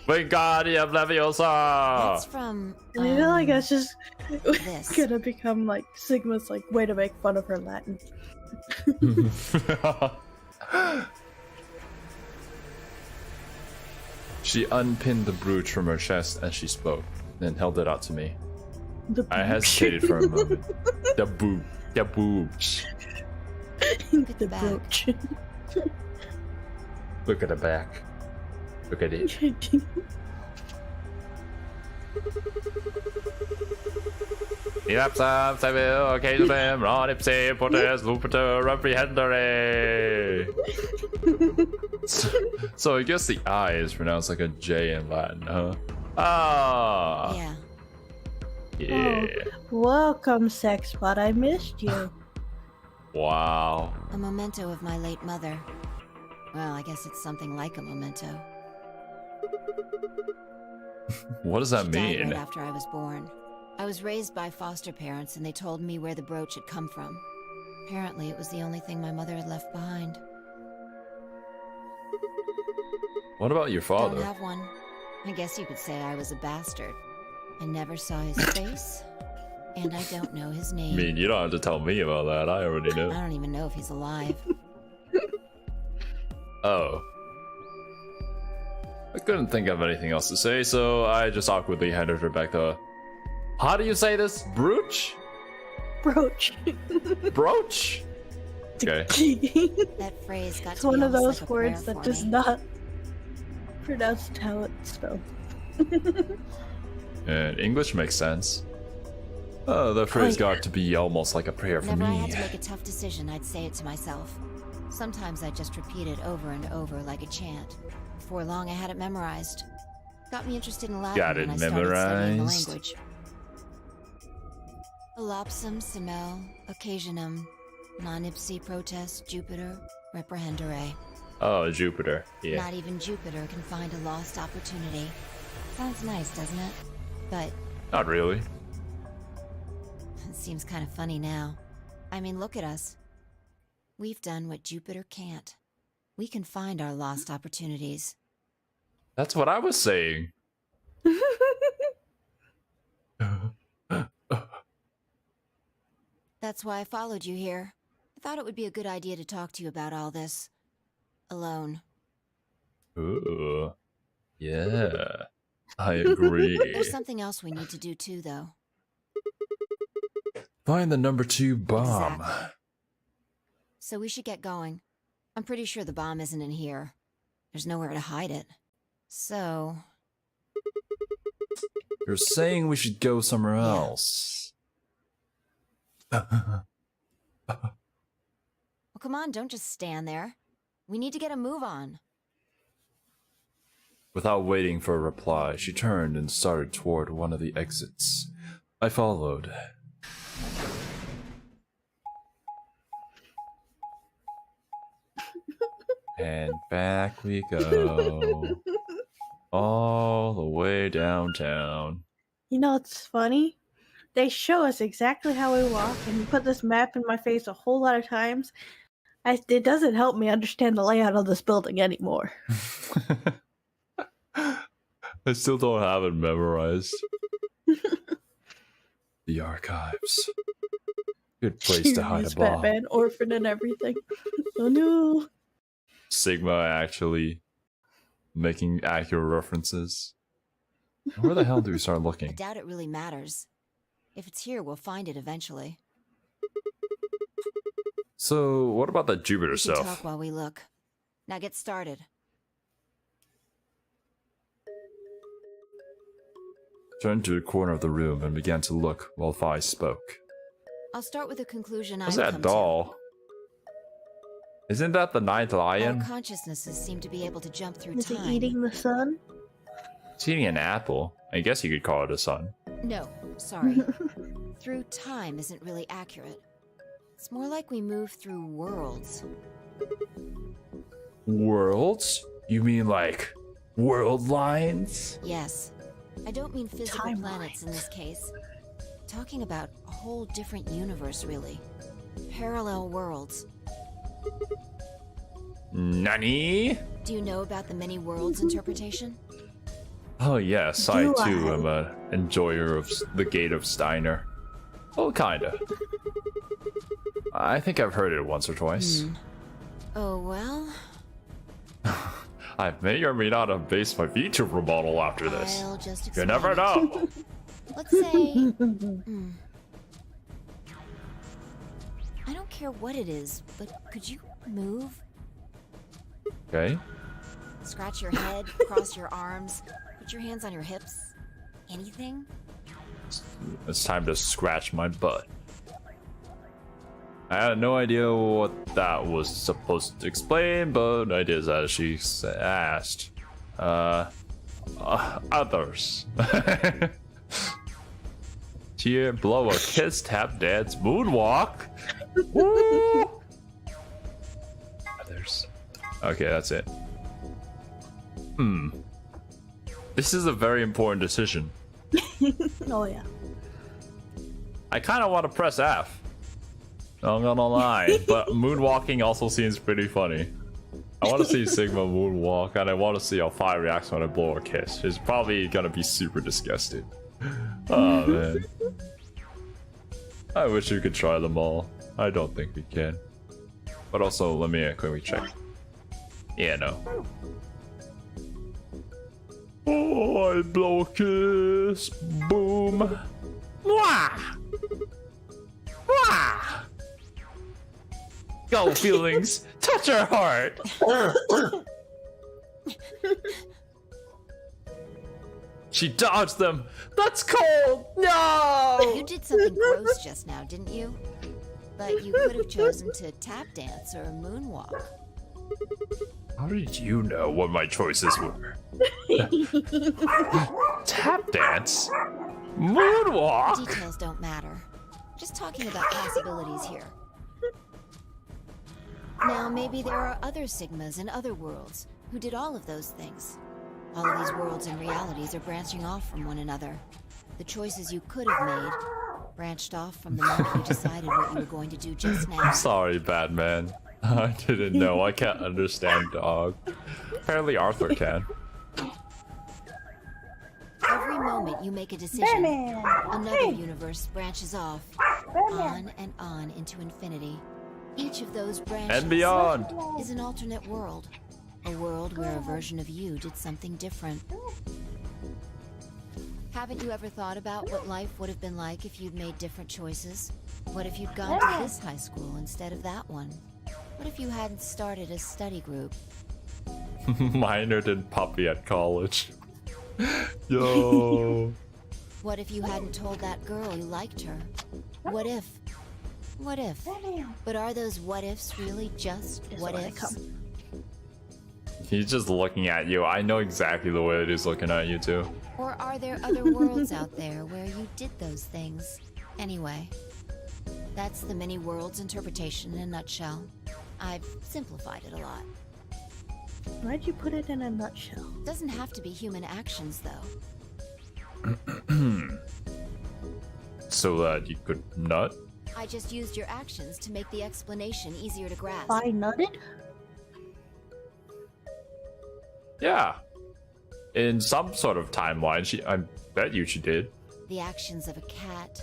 Wingardium Leviosa! That's from. I feel like that's just this. gonna become like Sigma's like way to make fun of her Latin. She unpinned the brooch from her chest as she spoke, then held it out to me. I hesitated for a moment. The brooch. The brooch. Look at the back. Look at it. Elapsa, Saville, Occasionum, Ron Ipse, Potes, Lupiter, Reprehendere. So I guess the I is pronounced like a J in Latin, huh? Ah. Yeah. Yeah. Oh, welcome, Sexbot. I missed you. Wow. A memento of my late mother. Well, I guess it's something like a memento. What does that She died mean? right after I was born. I was raised by foster parents, and they told me where the brooch had come from. Apparently, it was the only thing my mother had left behind. What about your father? Don't have one. I guess you could say I was a bastard. I never saw his face, and I don't know his I name. mean, you don't have to tell me about that. I already I know. don't even know if he's alive. Oh. I couldn't think of anything else to say, so I just awkwardly handed her back the... How do you say this? Brooch? Brooch. Brooch? Okay. That phrase got It's to be one of almost those like a prayer words that for does me. not pronounce how it's spelled. And English makes sense. Oh, the phrase got to be almost like a prayer for Whenever I me. had to make a tough decision, I'd say it to myself. Sometimes I'd just repeat it over and over like a chant. Before long, I had it memorized. Got me interested in Latin Got it when I started studying the memorized. language. Elapsum semel, occasionum, non ipsi protest Jupiter, reprehendere. Oh, Jupiter. Yeah. Not even Jupiter can find a lost opportunity. Sounds nice, doesn't it? But Not really. it seems kind of funny now. I mean, look at us. We've done what Jupiter can't. We can find our lost opportunities. That's what I was saying. That's why I followed you here. I thought it would be a good idea to talk to you about all this. Alone. Ooh. Yeah. I agree. There's something else we need to do too, though. Find the number 2 bomb. Exactly. So we should get going. I'm pretty sure the bomb isn't in here. There's nowhere to hide it. So... You're saying we should go somewhere else. Well, come on, don't just stand there. We need to get a move on. Without waiting for a reply, she turned and started toward one of the exits. I followed. And back we go. All the way downtown. You know what's funny? They show us exactly how we walk, and you put this map in my face a whole lot of times. It doesn't help me understand the layout of this building anymore. I still don't have it memorized. The archives. Good place to hide a Cheers, bomb. Batman, orphan, and everything. Oh no. Sigma actually making accurate references. Where the hell do we start I looking? doubt it really matters. If it's here, we'll find it eventually. So, what about that Jupiter We can stuff? talk while we look. Now get started. Turned to a corner of the room and began to look while Vi spoke. I'll start with a conclusion What's I've that come doll? Isn't that the ninth to. All lion? consciousnesses seem to be able to jump through Is he time. eating the sun? It's eating an apple. I guess you could call it a sun. No, sorry. Through time isn't really accurate. It's more like we move through worlds. Worlds? You mean like world lines? Yes. I don't mean physical Timelines. planets in this case. Talking about a whole different universe, really. Parallel worlds. Nani? Do you know about the many worlds interpretation? Oh yes, I too am an enjoyer of the Gate of Steiner. Oh, kinda. I think I've heard it once or twice. Oh well. I may or may not have based my Vtuber model after this. I'll just You explain never it. know. Let's say... I don't care what it is, but could you move? Okay. Scratch your head, cross your arms, put your hands on your hips. Anything? It's time to scratch my butt. I had no idea what that was supposed to explain, but I did as she asked. Others. Cheer, blow a kiss, tap dance, moonwalk. Woo! Others. Okay, that's it. This is a very important decision. Oh yeah. I kind of want to press F. I'm gonna lie, but moonwalking also seems pretty funny. I want to see Sigma moonwalk, and I want to see how Phi reacts when I blow a kiss. She's probably gonna be super disgusted. Oh man. I wish we could try them all. I don't think we can. But also, let me quickly check. Yeah, no. Oh, I blow a kiss. Boom. Mwah! Mwah! Go, feelings. Touch her heart. She dodged them. That's cold. No. You did something gross just now, didn't you? But you could have chosen to tap dance or moonwalk. How did you know what my choices were? Tap dance? Moonwalk? Details don't matter. Just talking about possibilities here. Now, maybe there are other Sigmas in other worlds who did all of those things. All of these worlds and realities are branching off from one another. The choices you could have made branched off from the moment you decided what you were going to do just now. I'm sorry, Batman. I didn't know. I can't understand dog. Apparently Arthur can. Every moment you make a decision, another universe branches off, on and on into infinity. Each of those branches And beyond. is an alternate world. A world where a version of you did something different. Haven't you ever thought about what life would have been like if you'd made different choices? What if you'd gone to this high school instead of that one? What if you hadn't started a study group? Minor than puppy at college. Yo. What if you hadn't told that girl you liked her? What if? What if? But are those what ifs really just what ifs? He's just looking at you. I know exactly the way that he's looking at you too. Or are there other worlds out there where you did those things? Anyway, that's the many worlds interpretation in a nutshell. I've simplified it a lot. Why'd you put it in a nutshell? Doesn't have to be human actions, though. So that you could nut? I just used your actions to make the explanation easier to grasp. I nutted? Yeah. In some sort of timeline, I bet you she did. The actions of a cat.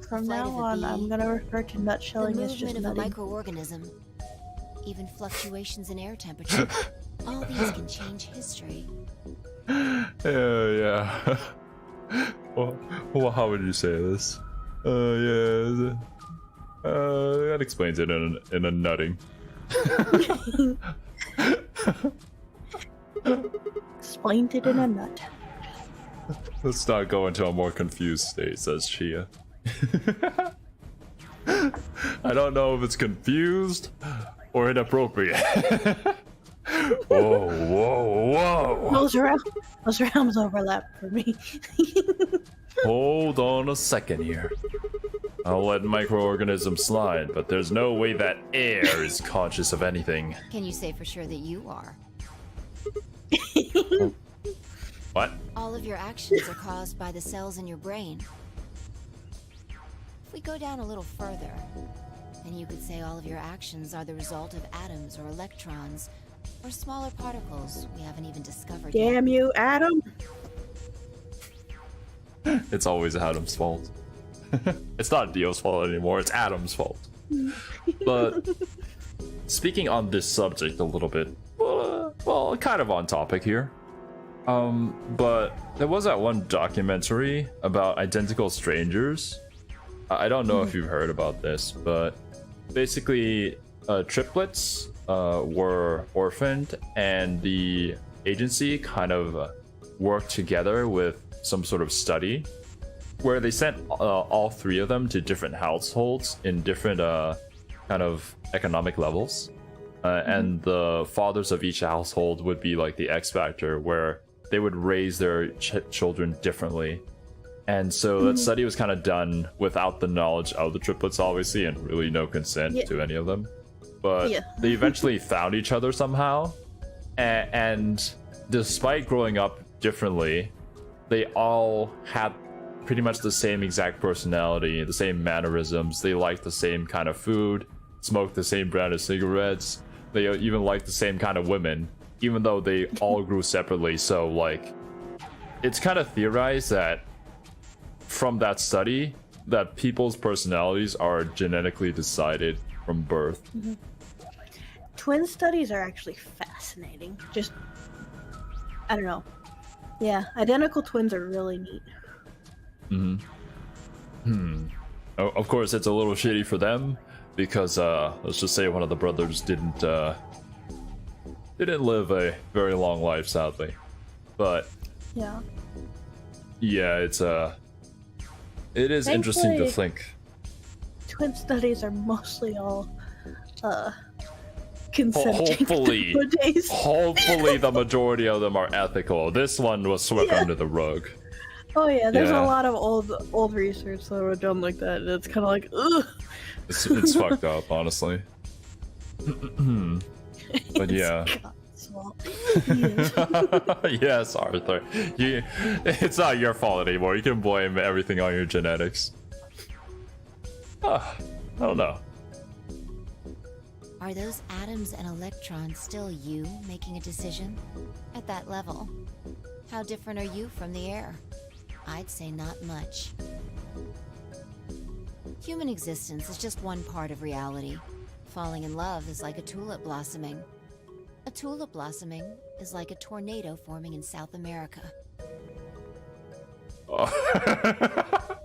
From flight now of a on, bee, I'm gonna refer to nutshelling the as just movement of a nutting. microorganism. Even fluctuations in air temperature. All these can change history. Yeah. Well, how would you say this? Yeah. That explains it in a nutting. Explained it in a nut. Let's not go into a more confused state, says Chia. I don't know if it's confused or inappropriate. Whoa, whoa, whoa. Those realms overlap for me. Hold on a second here. I'll let microorganisms slide, but there's no way that air is conscious of anything. Can you say for sure that you are? What? All of your actions are caused by the cells in your brain. If we go down a little further, And you could say all of your actions are the result of atoms or electrons, or smaller particles we haven't even discovered yet. Damn you, Adam! It's always Adam's fault. It's not Dio's fault anymore, it's Adam's fault. But speaking on this subject a little bit, well, kind of on topic here. But there was that one documentary about identical strangers. I don't know if you've heard about this, but basically triplets were orphaned, and the agency kind of worked together with some sort of study where they sent all three of them to different households in different kind of economic levels. And the fathers of each household would be like the X factor, where they would raise their children differently. And so that study was kind of done without the knowledge of the triplets, obviously, and really no consent to any of them. But they eventually found each other somehow. And despite growing up differently, they all had pretty much the same exact personality, the same mannerisms. They liked the same kind of food, smoked the same brand of cigarettes. They even liked the same kind of women, even though they all grew separately. So, like, it's kind of theorized that from that study, that people's personalities are genetically decided from birth. Twin studies are actually fascinating. Just, I don't know. Yeah, identical twins are really neat. Oh, of course, it's a little shitty for them because let's just say one of the brothers didn't live a very long life, sadly. But yeah, it is interesting to think. Twin studies are mostly all consenting. Hopefully the majority of them are ethical. This one was swept under the rug. Oh yeah, there's a lot of old research that were done like that, and it's kind of like, ugh. It's fucked up, honestly. But yeah. Yes, Arthur. It's not your fault anymore. You can blame everything on your genetics. I don't know. Are those atoms and electrons still you making a decision? At that level, how different are you from the air? I'd say not much. Human existence is just one part of reality. Falling in love is like a tulip blossoming. A tulip blossoming is like a tornado forming in South America.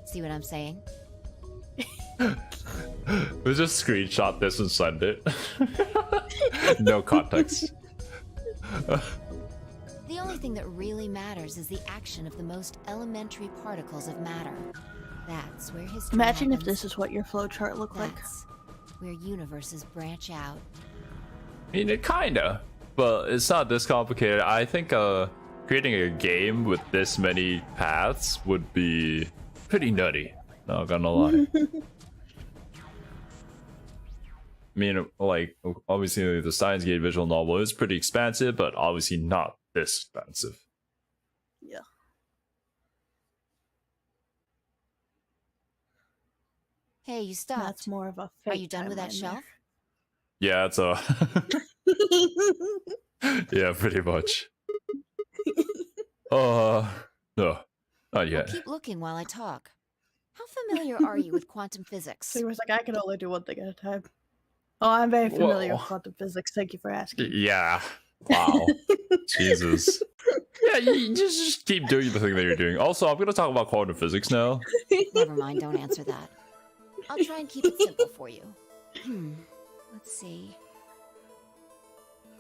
See what I'm saying? We'll just screenshot this and send it. No context. The only thing that really matters is the action of the most elementary particles of matter. That's where history Imagine happens. if this is what your flowchart looked like. That's where universes branch out. I mean, it kinda, but it's not this complicated. I think creating a game with this many paths would be pretty nutty. Not gonna lie. I mean, like, obviously the Steins Gate visual novel is pretty expansive, but obviously not this expansive. Yeah. Hey, you stopped. That's more of a Are you done with that shelf? Yeah, it's a... yeah, pretty much. No, not yet. Keep looking while I talk. How familiar are you with quantum physics? So he was like, I can only do one thing at a time. Oh, I'm very familiar with quantum physics. Thank you for asking. Yeah. Wow. Jesus. Yeah, you just keep doing the thing that you're doing. Also, I'm going to talk about quantum physics now. Never mind, don't answer that. I'll try and keep it simple for you. Let's see.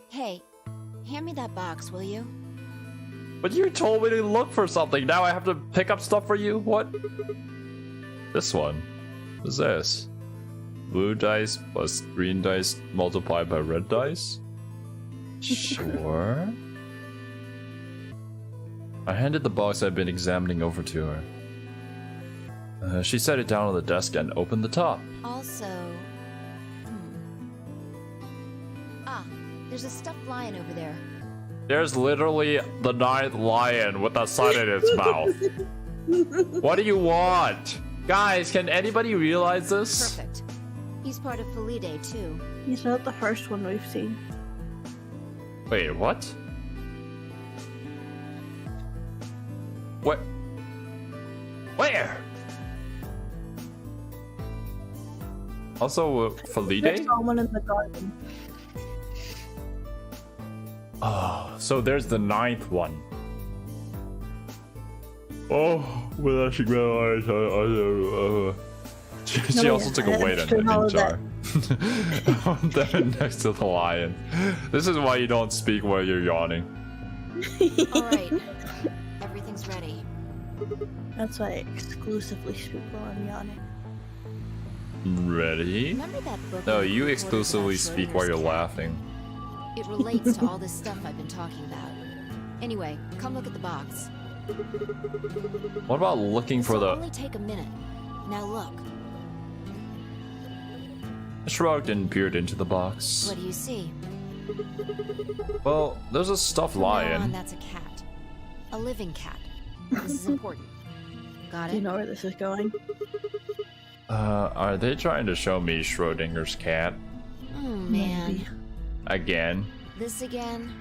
Hey, hand me that box, will you? But you told me to look for something. Now I have to pick up stuff for you? What? This one. What is this? Blue dice plus green dice multiplied by red dice? Sure. I handed the box I'd been examining over to her. She set it down on the desk and opened the top. Also... there's a stuffed lion over there. There's literally the 9th lion with a sun in its mouth. What do you want? Guys, can anybody realize this? Perfect. He's part of Felidae, too. He's not the first one we've seen. Wait, what? What? Where? Also, Felidae? There's someone in the garden. Oh, so there's the 9th one. Oh, well, she also took a weight on the jar. Next to the lion. This is why you don't speak while you're yawning. Alright. Everything's ready. That's why I exclusively speak while I'm yawning. Ready? Remember that book? No, I you recorded exclusively about speak while you're Schrodinger's cat? laughing. It relates to all this stuff I've been talking about. Anyway, come look at the box. What about looking for This'll the... only take a minute. Now look. I shrugged and peered into the box. What do you see? Well, there's a stuffed From now on, lion. that's a cat. A living cat. This is important. Got Do you it? know where this is going? Are they trying to show me Schrodinger's cat? Oh man. Again? This again?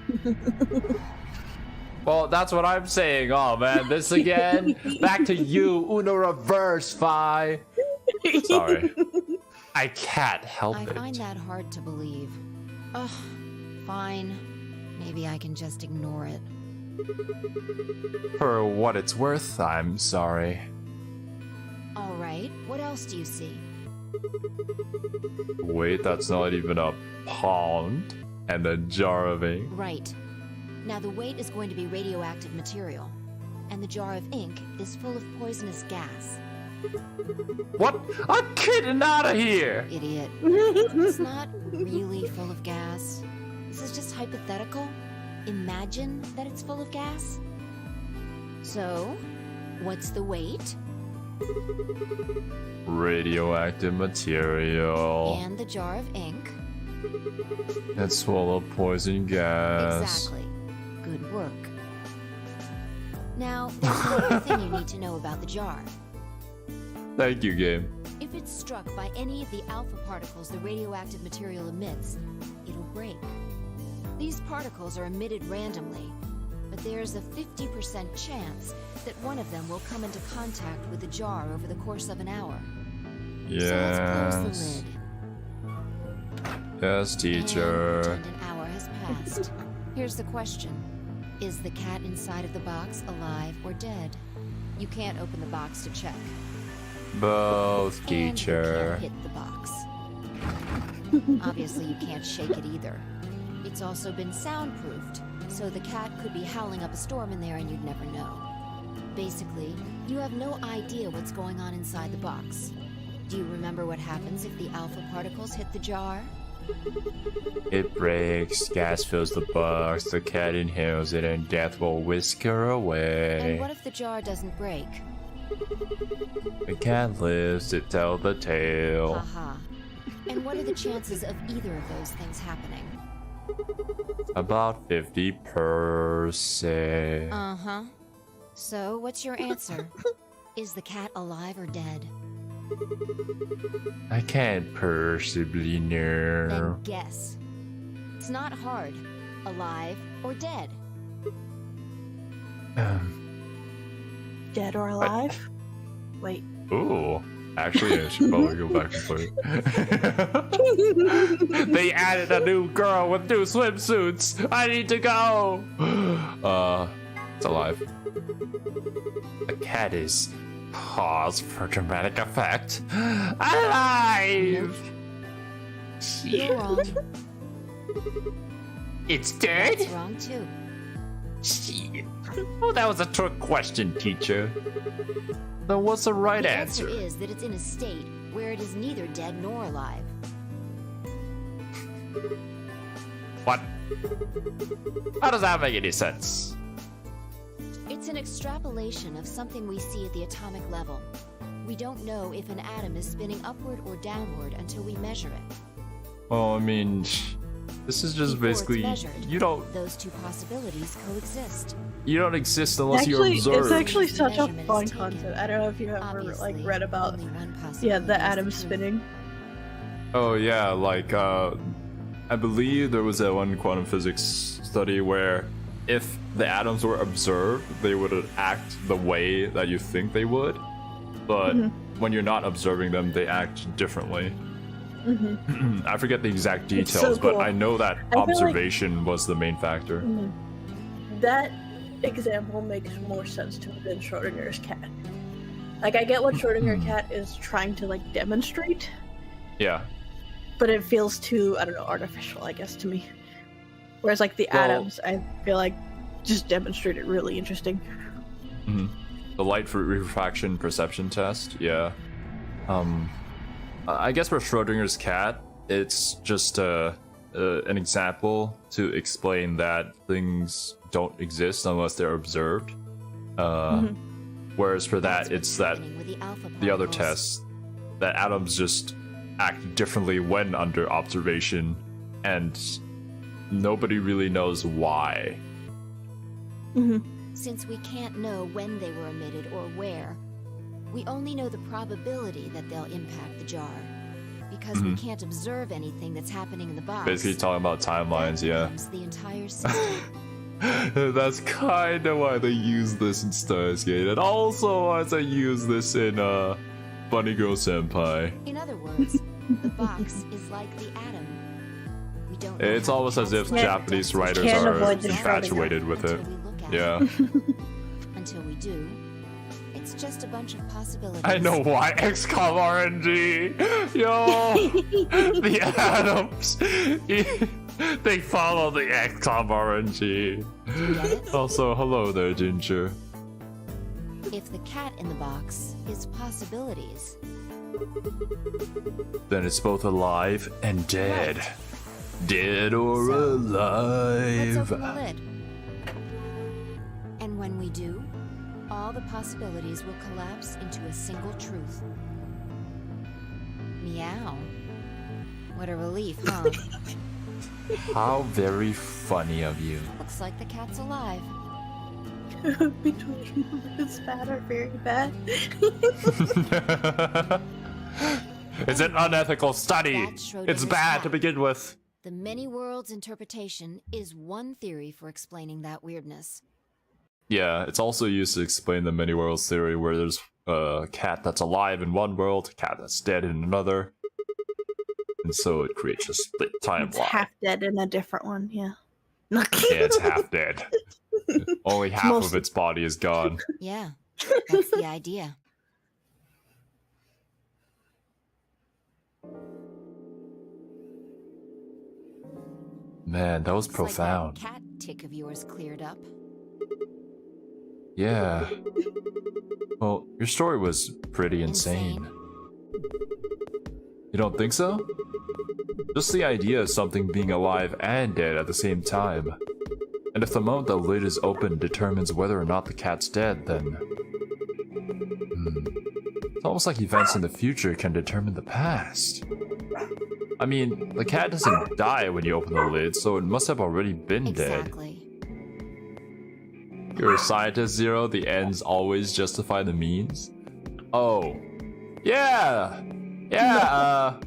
Well, that's what I'm saying. Oh man, this again? Back to you, Uno reverse, Fi. Sorry. I can't help I it. find that hard to believe. Ugh, fine. Maybe I can just ignore it. For what it's worth, I'm sorry. Alright, what else do you see? Wait, that's not even a pond. And a jar of ink. Right. Now the weight is going to be radioactive material. And the jar of ink is full of poisonous gas. What? I'm getting out of here! Idiot. It's not really full of gas. This is just hypothetical. Imagine that it's full of gas. So, what's the weight? Radioactive material. And the jar of ink. It's full of poison gas. Exactly. Good work. Now, there's another thing you need to know about the jar. Thank you, game. If it's struck by any of the alpha particles the radioactive material emits, it'll break. These particles are emitted randomly, but there's a 50% chance that one of them will come into contact with the jar over the course of an hour. Yes. So let's close the lid. Yes, And teacher. pretend an hour has passed. Here's the question. Is the cat inside of the box alive or dead? You can't open the box to check. Both, And you teacher. can't hit the box. Obviously, you can't shake it either. It's also been soundproofed, so the cat could be howling up a storm in there and you'd never know. Basically, you have no idea what's going on inside the box. Do you remember what happens if the alpha particles hit the jar? It breaks, gas fills the box, the cat inhales it, and death will whisk her And away. what if the jar doesn't break? The cat lives to tell the tale. Haha. And what are the chances of either of those things happening? About 50%. Uh-huh. So, what's your answer? Is the cat alive or dead? I can't possibly know. Then guess. It's not hard. Alive or dead? Dead or alive? Wait. Ooh. Actually, I should probably go back and play. They added a new girl with new swimsuits. I need to go. It's alive. The cat is, pause for dramatic effect, alive. You're wrong. It's dead. That's wrong too. Shit. Oh, that was a trick question, teacher. Then what's the right The answer? answer is that it's in a state where it is neither dead nor alive. What? How does that make any sense? It's an extrapolation of something we see at the atomic level. We don't know if an atom is spinning upward or downward until we measure it. Well, I mean, this is just Before it's basically measured, you don't those two possibilities coexist. exist unless you observe. It's actually such a Measurement is fun taken. concept. I don't know if you ever Obviously, like read about only one the possibility is atom true. spinning. Oh yeah, like I believe there was that one quantum physics study where if the atoms were observed, they would act the way that you think they would, but when you're not observing them, they act differently. I forget the exact details, so cool. but I know that observation was the main factor. That example makes more sense to me than Schrodinger's cat. Like, I get what Schrödinger cat is trying to, like, demonstrate. Yeah. But it feels too, I don't know, artificial, I guess, to me. Whereas, like, the atoms, I feel like, just demonstrate it really interesting. The light refraction perception test, yeah. I guess for Schrodinger's cat, it's just an example to explain that things don't exist unless they're observed. Whereas for that, it's that the other test, that atoms just act differently when under observation, and nobody really knows why. Since we can't know when they were emitted or where, we only know the probability that they'll impact the jar. Because we can't observe anything that's happening in the box. Basically talking about timelines, yeah. The entire system. That's kind of why they use this in Stargate, and also why they use this in Bunny Girl Senpai. In other words, the box is like the atom. We don't know It's almost as if Japanese writers are infatuated with it. Yeah. Until we do, it's just a bunch of possibilities. I know why XCOM RNG! Yo! The atoms! They follow the XCOM RNG. Also, hello there, Ginger. If the cat in the box is possibilities, then it's both alive and dead. Right. Dead or alive. Let's open the lid. And when we do, all the possibilities will collapse into a single truth. Meow. What a relief, huh? How very funny of you. Looks like the cat's alive. Between it's bad or very bad. It's an unethical study. It's bad to begin with. The many worlds interpretation is one theory for explaining that weirdness. Yeah, it's also used to explain the many worlds theory, where there's a cat that's alive in one world, a cat that's dead in another. And so it creates a split timeline. It's half dead in a different one, yeah. Yeah, it's half dead. Only half of its body is gone. Yeah, that's the idea. Man, that was Looks profound. Like that cat tick of yours cleared up. Yeah. Well, your story was pretty insane. You don't think so? Just the idea of something being alive and dead at the same time. And if the moment the lid is open determines whether or not the cat's dead, then... It's almost like events in the future can determine the past. I mean, the cat doesn't die when you open the lid, so it must have already been Exactly. dead. You're a scientist, Xero. The ends always justify the means. Oh. Yeah! Yeah,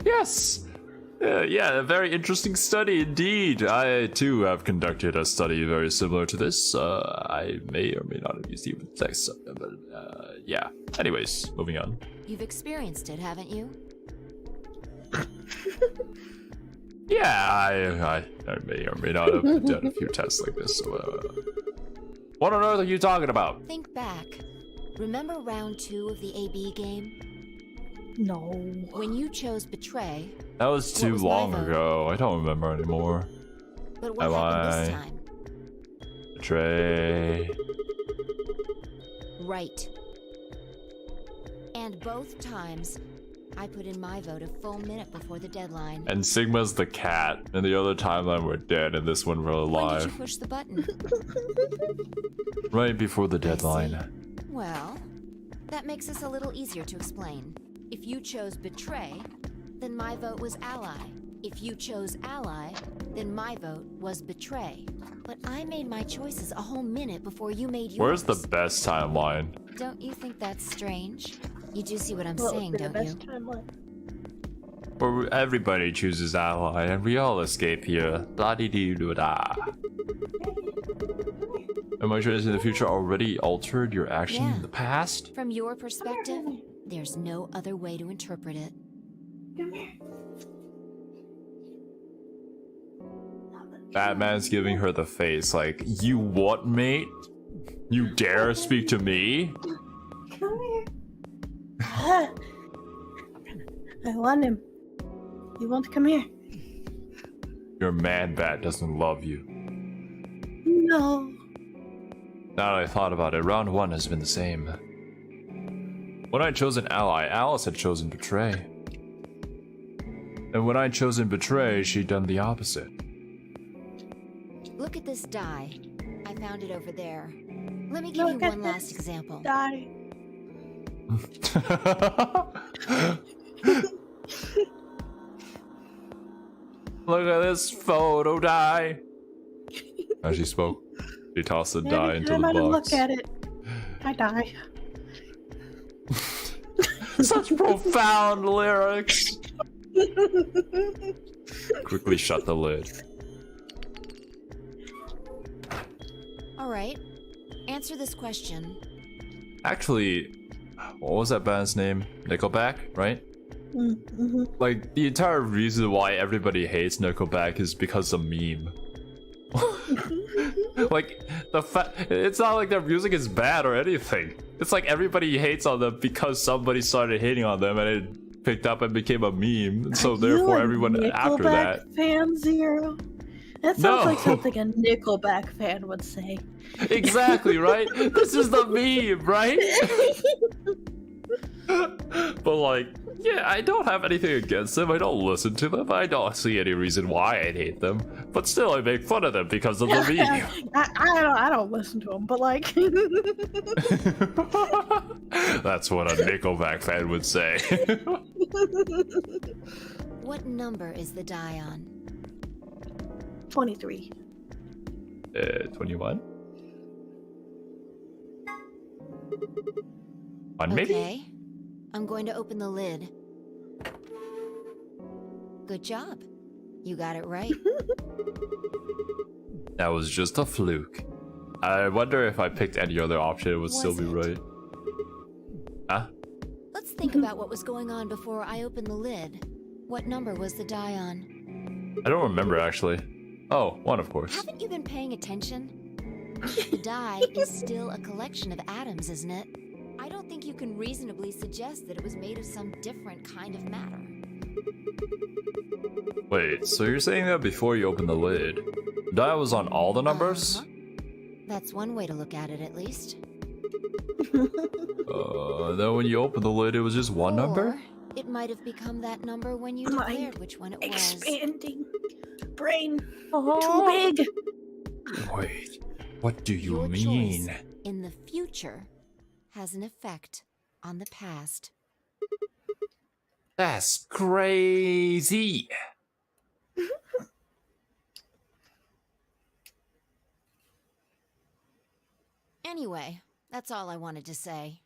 yes! Yeah, a very interesting study indeed. I, too, have conducted a study very similar to this. I may or may not have used even text, but, yeah. Anyways, moving on. You've experienced it, haven't you? Yeah, I may or may not have done a few tests like this. So, what on earth are you talking about? Think back. Remember round 2 of the AB game? No. When you chose Betray... That was too long ago. I don't remember anymore. But what happened this time? Betray. Right. And both times, I put in my vote a full minute before the deadline. And Sigma's the cat, and the other timeline we're dead, and this one we're alive. When did you push the button? Right before the deadline. Well, that makes this a little easier to explain. If you chose Betray, then my vote was Ally. If you chose Ally, then my vote was Betray. But I made my choices a whole minute before you made yours. Where's the best timeline? Don't you think that's strange? You do see what I'm What would saying, be the don't you? best timeline? Where everybody chooses ally and we all escape here. La-di-di-do-da. Am I choices in the future already altered your action Yeah. in the past? From your perspective, there's no other way to interpret it. Batman's giving her the face like, you what, mate? You dare speak to me? Come here. I want him. You want to come here? Your man bat doesn't love you. No. Now that I thought about it, round 1 has been the same. When I chose an ally, Alice had chosen betray. And when I'd chosen betray, she'd done the opposite. Look at this die. I found it over there. Let me give you Look at one last example. Die. Look at this photo die. As she spoke, she tossed the die into the Every time I box. look at it, I die. Such profound lyrics. Quickly shut the lid. Alright. Answer this question. Actually, what was that band's name? Nickelback, right? Mm-hmm. Like, the entire reason why everybody hates Nickelback is because of meme. Like, it's not like their music is bad or anything. It's like everybody hates on them because somebody started hating on them and it picked up and became a meme. And so therefore everyone after that. Fan Xero. That sounds like something a Nickelback fan would say. Exactly, right? This is the meme, right? But like, yeah, I don't have anything against them. I don't listen to them. I don't see any reason why I hate them. But still, I make fun of them because of the meme. I don't listen to them, but like... That's what a Nickelback fan would say. What number is the die on? 23. 21? One, maybe? Okay. I'm going to open the lid. Good job. You got it right. That was just a fluke. I wonder if I picked any other option, it would still be it? right. Huh? Let's think about what was going on before I opened the lid. What number was the die on? I don't remember, actually. Oh, 1, of course. Haven't you been paying attention? The die is still a collection of atoms, isn't it? I don't think you can reasonably suggest that it was made of some different kind of matter. Wait, so you're saying that before you opened the lid, the die was on all the numbers? That's one way to look at it, at least. Then when you opened the lid, it was just one number? Or it might have become that number when you declared which one it was. Expanding. Brain. Too big. Wait, what do you Your mean? choice in the future has an effect on the past. That's crazy. Anyway, that's all I wanted to say.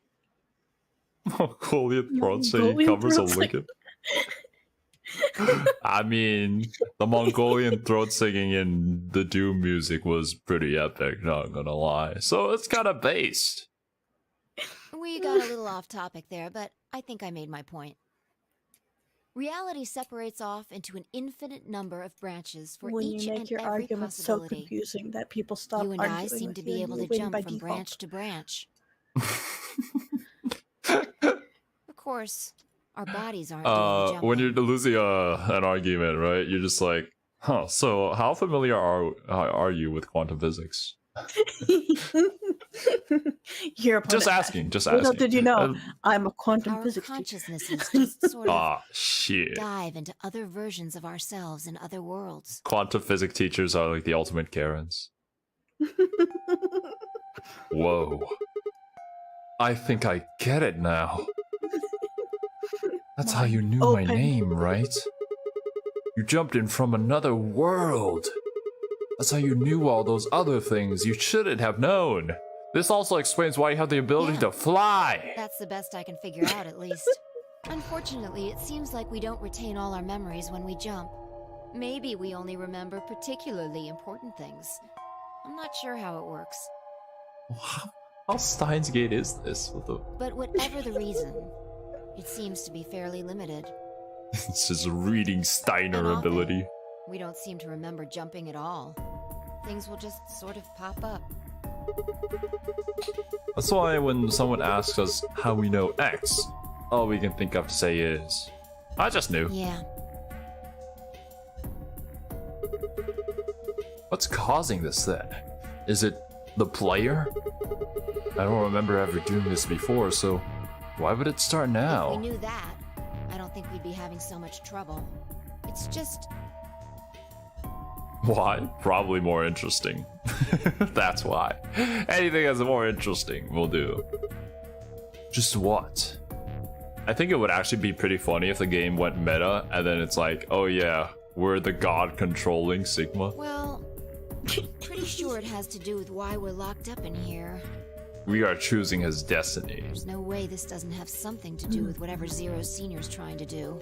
Mongolian throat singing Mongolian covers a throat sing- Lincoln. I mean, the Mongolian throat singing in the Doom music was pretty epic, not gonna lie. So it's kind of based. We got a little off topic there, but I think I made my point. Reality separates off into an infinite number of branches for When each you and make your every arguments so possibility. confusing that people stop You and arguing I seem with to you be and able you to win jump by from default. branch to branch. Of course, our bodies aren't doing the jumping. When you're losing an argument, right? You're just like, huh, so how familiar are you with quantum physics? Your Just opponent- asking, just Little asking. did you know, I'm a quantum Our physics teacher. consciousnesses just sort of Ah, shit. dive into other versions of ourselves in other worlds. Quantum physics teachers are like the ultimate Karens. Whoa. I think I get it now. That's how you knew my Open. name, right? You jumped in from another world. That's how you knew all those other things you shouldn't have known. This also explains why you have the ability to fly. That's the best I can figure out, at least. Unfortunately, it seems like we don't retain all our memories when we jump. Maybe we only remember particularly important things. I'm not sure how it works. How Steins Gate is this? But whatever the reason, it seems to be fairly limited. It's just reading Steiner And often, ability. we don't seem to remember jumping at all. Things will just sort of pop up. That's why when someone asks us how we know X, all we can think of to say is, I just knew. Yeah. What's causing this then? Is it the player? I don't remember ever doing this before, so why would it start now? If we knew that, I don't think we'd be having so much trouble. It's just... Why? Probably more interesting. That's why. Anything that's more interesting will do. Just what? I think it would actually be pretty funny if the game went meta and then it's like, oh yeah, we're the god controlling Sigma. Well, pretty sure it has to do with why we're locked up in here. We are choosing his destiny. There's no way this doesn't have something to do with whatever Zero Senior's trying to do.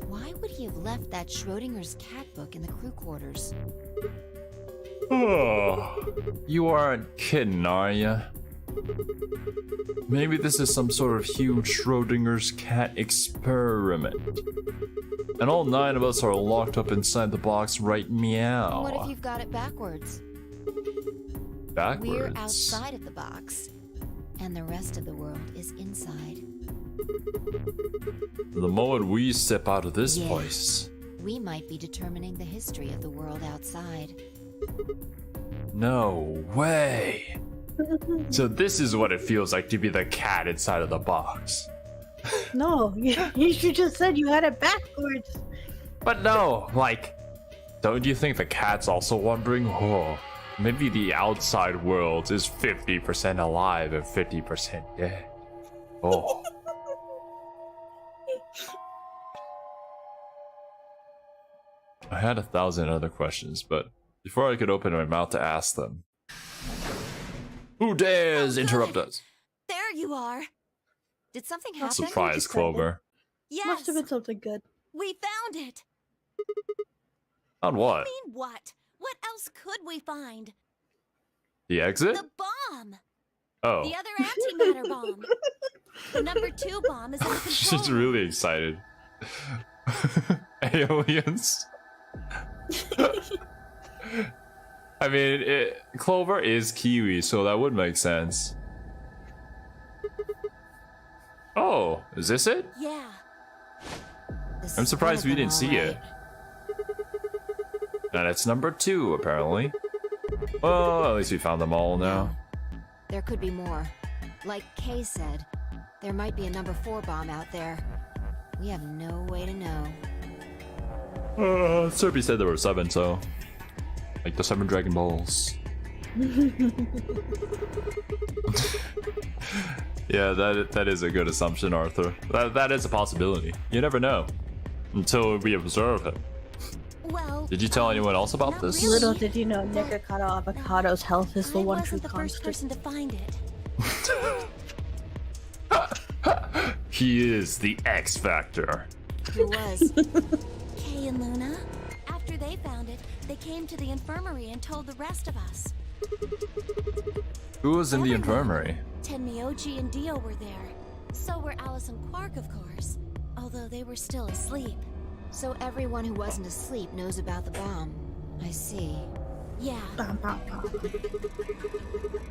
Why would he have left that Schrodinger's cat book in the crew quarters? Oh, you aren't kidding, are ya? Maybe this is some sort of huge Schrodinger's cat experiment. And all 9 of us are locked up inside the box right meow. What if you've got it backwards? Backwards? We're outside of the box, and the rest of the world is inside. The moment we step out of this Yeah. place... We might be determining the history of the world outside. No way! So this is what it feels like to be the cat inside of the box. No, you should just said you had it backwards. But no, like, don't you think the cat's also wondering, oh, maybe the outside world is 50% alive and 50% dead? Oh. I had 1,000 other questions, but before I could open my mouth to ask them, who dares interrupt us? There you are. Did something happen? Surprise, Clover. Yes. Must have been something good. We found it. On what? I mean, what? What else could we find? The exit? The bomb. Oh. The other antimatter bomb. The number 2 bomb is in control. She's really excited. Aliens. I mean, Clover is Kiwi, so that would make sense. Oh, is this it? Yeah. I'm surprised we didn't see it. And it's number 2, apparently. Well, at least we found them all now. There could be more. Like Kay said, there might be a number 4 bomb out there. We have no way to know. Cerby said there were 7, so... Like the 7 Dragon Balls. Yeah, that is a good assumption, Arthur. That is a possibility. You never know. Until we observe him. Well, Did you tell anyone else about not this? really. Little did you know, Nikocado Avocado's health is the I one true wasn't the first constant. person to find it. He is the X Factor. Who was? Kay and Luna. After they found it, they came to the infirmary and told the rest of us. Who was in the Everyone. infirmary? Tenmyoji and Dio were there. So were Alice and Quark, of course. Although they were still asleep. So everyone who wasn't asleep knows about the bomb. I see. Yeah.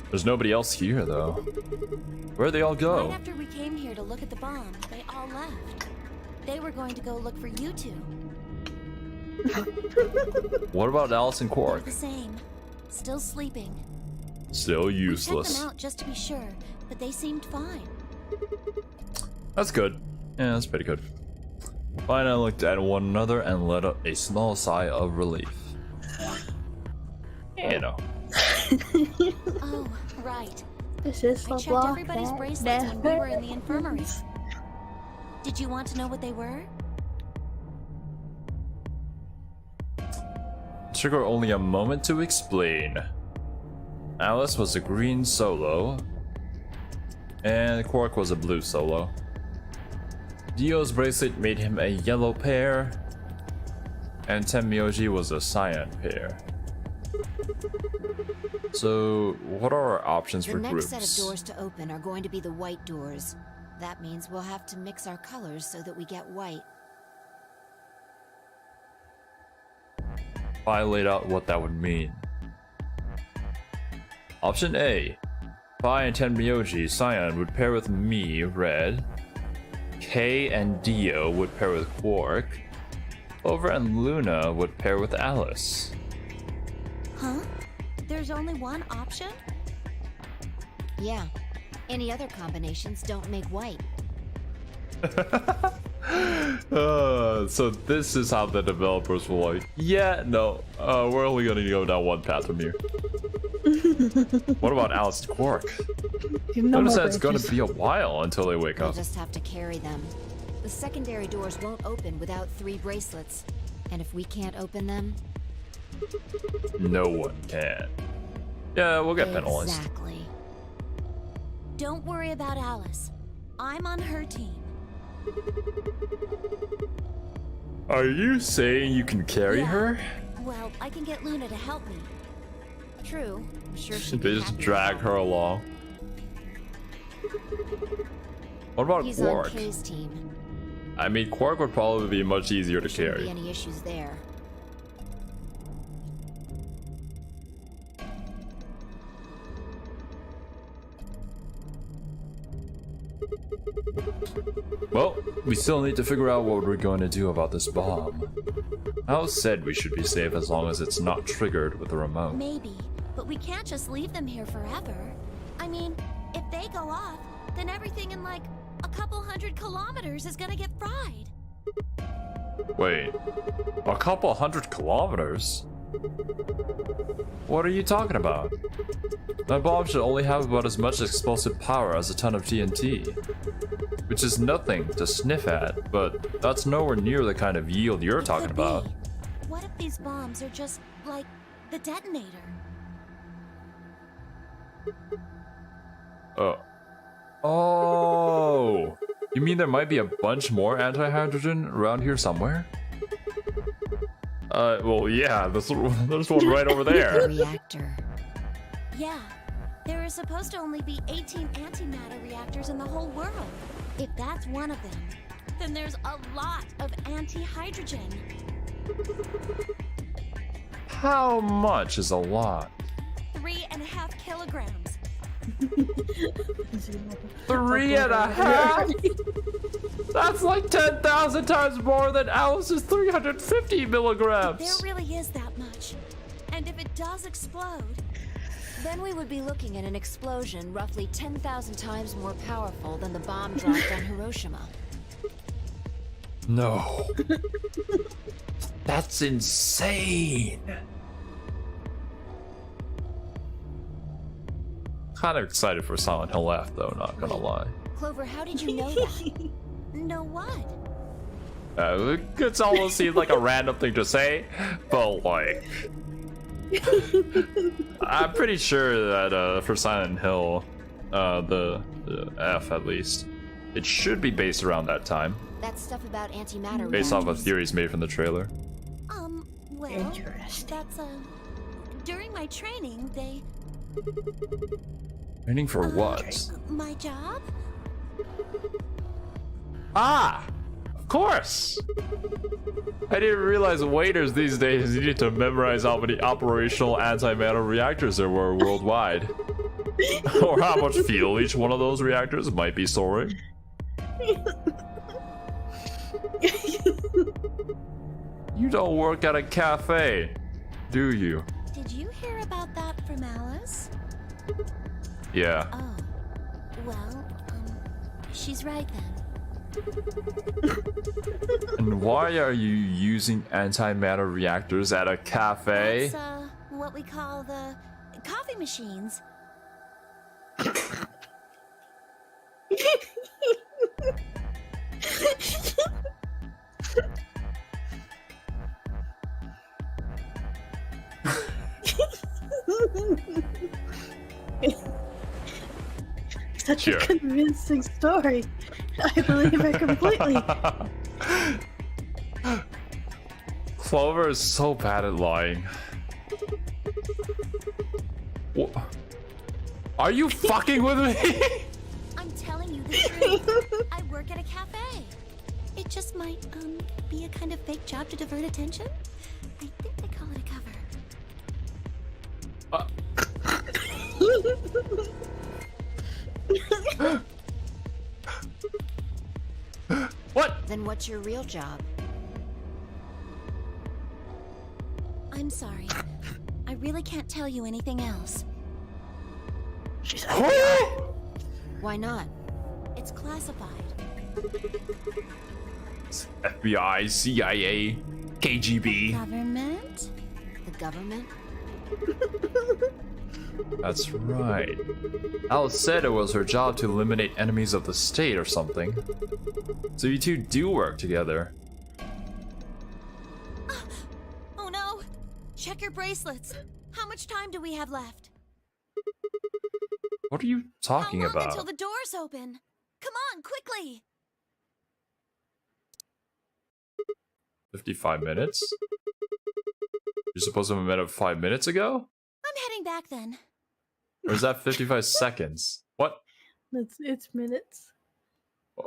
There's nobody else here, though. Where'd they all go? Right after we came here to look at the bomb, they all left. They were going to go look for you two. What about Alice and They're Quark? the same. Still sleeping. Still We checked useless. them out just to be sure, but they seemed fine. That's good. Yeah, that's pretty good. Fine, I looked at one another and let out a small sigh of relief. You know. Oh, right. This is I the checked block everybody's that bracelets when we were in the never infirmary. ends. Did you want to know what they were? Took her only a moment to explain. Alice was a green solo, and Quark was a blue solo. Dio's bracelet made him a yellow pair, and Tenmyoji was a cyan pair. So, what are our options for The groups? next set of doors to open are going to be the white doors. That means we'll have to mix our colors so that we get white. I laid out what that would mean. Option A. Phi and Tenmyoji, cyan, would pair with me, red. Kay and Dio would pair with Quark. Clover and Luna would pair with Alice. Huh? There's only one option? Yeah. Any other combinations don't make white. So this is how the developers were like, yeah, no, we're only gonna go down one path from here. What about Alice and Quark? Notice that it's gonna be a while until they wake We'll up. just have to carry them. The secondary doors won't open without 3 bracelets. And if we can't open them... No one can. Yeah, we'll get penalized. Exactly. Don't worry about Alice. I'm on her team. Are you saying you can carry Yeah. her? Well, I can get Luna to help me. True. I'm sure They she'd be just happy drag to her help. along. What about He's Quark? on Kay's team. I mean, Quark would probably be much easier to Shouldn't be carry. any issues there. Well, we still need to figure out what we're going to do about this bomb. Al said we should be safe as long as it's not triggered with a remote. Maybe, but we can't just leave them here forever. I mean, if they go off, then everything in like a couple 100 kilometers is gonna get fried. Wait, a couple 100 kilometers? What are you talking about? That bomb should only have about as much explosive power as a ton of TNT. Which is nothing to sniff at, but that's nowhere near the kind of yield you're It talking could be. about. What if these bombs are just like the detonator? Oh, you mean there might be a bunch more anti-hydrogen around here somewhere? Well, yeah, there's one right over The there. reactor. Yeah, there are supposed to only be 18 antimatter reactors in the whole world. If that's one of them, then there's a lot of anti-hydrogen. How much is a lot? 3.5 kilograms. 3.5? That's like 10,000 times more than Alice's 350 milligrams. There really is that much. And if it does explode, Then we would be looking at an explosion roughly 10,000 times more powerful than the bomb dropped on Hiroshima. No. That's insane. Kind of excited for Silent Hill F though, not gonna lie. Clover, how did you know that? know what? It's almost seemed like a random thing to say, but like... I'm pretty sure that for Silent Hill, the F at least, it should be based around that time, That stuff about antimatter based off of reactors. theories made from the trailer. Well, Interesting. that's, during my training, they... Training for what? My job? Ah! Of course! I didn't realize waiters these days needed to memorize how many operational antimatter reactors there were worldwide. Or how much fuel each one of those reactors might be storing. You don't work at a cafe, do you? Did you hear about that from Alice? Yeah. Oh. Well, she's right then. And why are you using antimatter reactors at a cafe? That's, what we call the coffee machines. such Sure. a convincing story. I believe her completely. Clover is so bad at lying. Are you fucking with me? I'm telling you the truth. I work at a cafe. It just might, be a kind of fake job to divert attention. I think they call it a cover. What? Then what's your real job? I'm sorry. I really can't tell you anything else. She's Why not? It's classified. FBI, CIA, KGB. Government? The government? That's right. Alice said it was her job to eliminate enemies of the state or something. So you two do work together. Oh no! Check your bracelets. How much time do we have left? What are you talking How long about? until the doors open? Come on, quickly! 55 minutes? You're supposed to have met up 5 minutes ago? I'm heading back then. Or is that 55 seconds? What? It's minutes.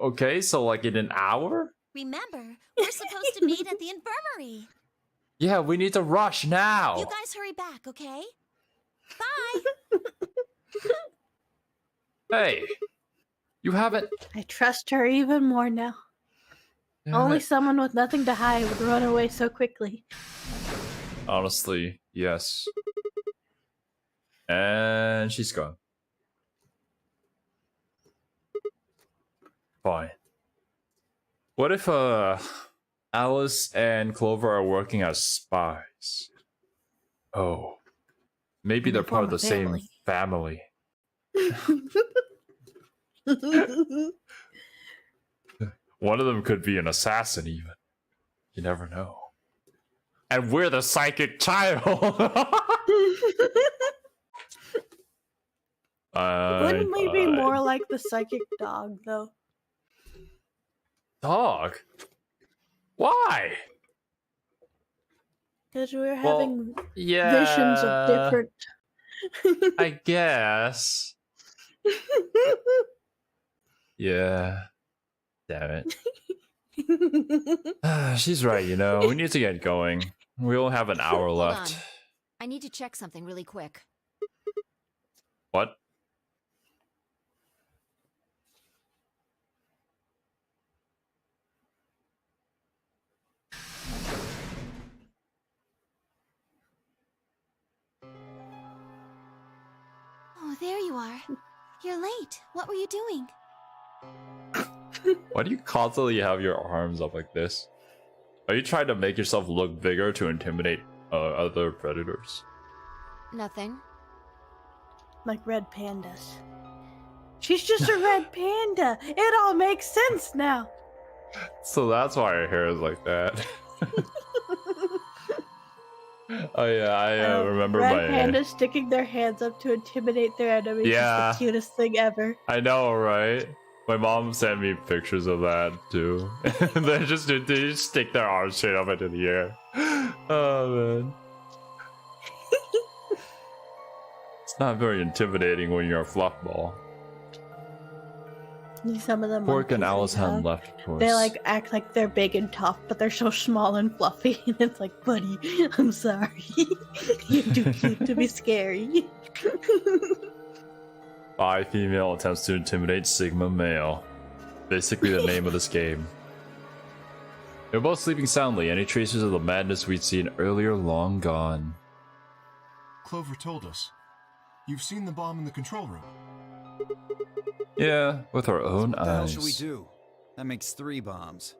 Okay, so like in an hour? Remember, we're supposed to meet at the infirmary. Yeah, we need to rush now. You guys hurry back, okay? Bye! Hey, you haven't. I trust her even more now. Only someone with nothing to hide would run away so quickly. Honestly, yes. And she's gone. Fine. What if Alice and Clover are working as spies? Oh. Maybe they're part of the same family. One of them could be an assassin even. You never know. And we're the psychic child. Wouldn't we be more like the psychic dog, though? Dog? Why? Because we're having Yeah, visions of different. I guess. Yeah. Damn it. She's right, you know. We need to get going. We only have an hour Hold left. on. I need to check something really quick. What? Oh, there you are. You're late. What were you doing? Why do you constantly have your arms up like this? Are you trying to make yourself look bigger to intimidate other predators? Nothing. Like red pandas. She's just a red panda. It all makes sense now. So that's why her hair is like that. Oh yeah, I remember red my pandas sticking their hands up to intimidate their enemies. Yeah. Is the cutest thing ever. I know, right? My mom sent me pictures of that too. they just stick their arms straight up into the air. Oh man. It's not very intimidating when you're a fluff ball. Some of them. Pork and monkeys Alice we have, hadn't left, of course. They like act like they're big and tough, but they're so small and fluffy. And it's like, buddy, I'm sorry. You're too cute to be scary. Bi female attempts to intimidate Sigma male. Basically the name of this game. They're both sleeping soundly. Any traces of the madness we'd seen earlier long gone. Clover told us. You've seen the bomb in the control room. Yeah, with our own What the hell eyes. should we do? That makes 3 bombs.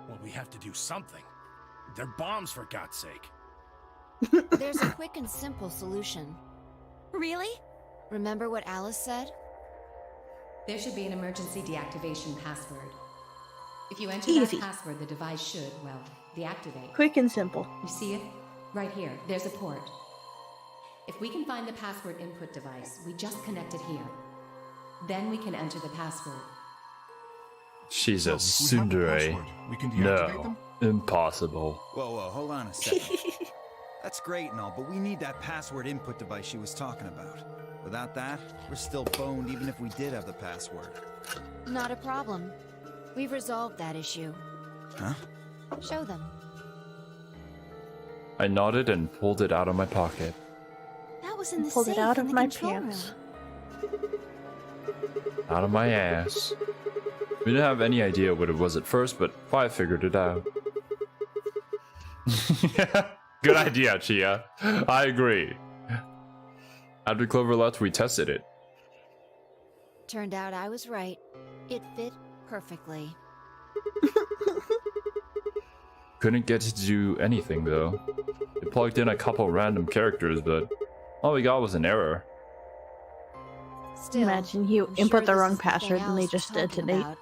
Well, we have to do something. They're bombs, for God's sake. There's a quick and simple solution. Really? Remember what Alice said? There should be an emergency deactivation password. If you enter Easy. that password, the device should, well, deactivate. Quick and simple. You see it? Right here. There's a port. If we can find the password input device, we just connect it here. Then we can enter the password. She's a So, if we have the tsundere. password, we can deactivate No, them? impossible. Whoa, hold on a second. That's great and all, but we need that password input device she was talking about. Without that, we're still boned even if we did have the password. Not a problem. We've resolved that issue. Huh? Show them. I nodded and pulled it out of my pocket. That was in the Pulled safe it out in of the my control pants. room. Out of my ass. We didn't have any idea what it was at first, but I figured it out. Good idea, Chia. I agree. After Clover left, we tested it. Turned out I was right. It fit perfectly. Couldn't get it to do anything though. It plugged in a couple random characters, but all we got was an error. Still, Imagine you I'm input sure the this wrong is thing password and they Alice was just talking detonate. about.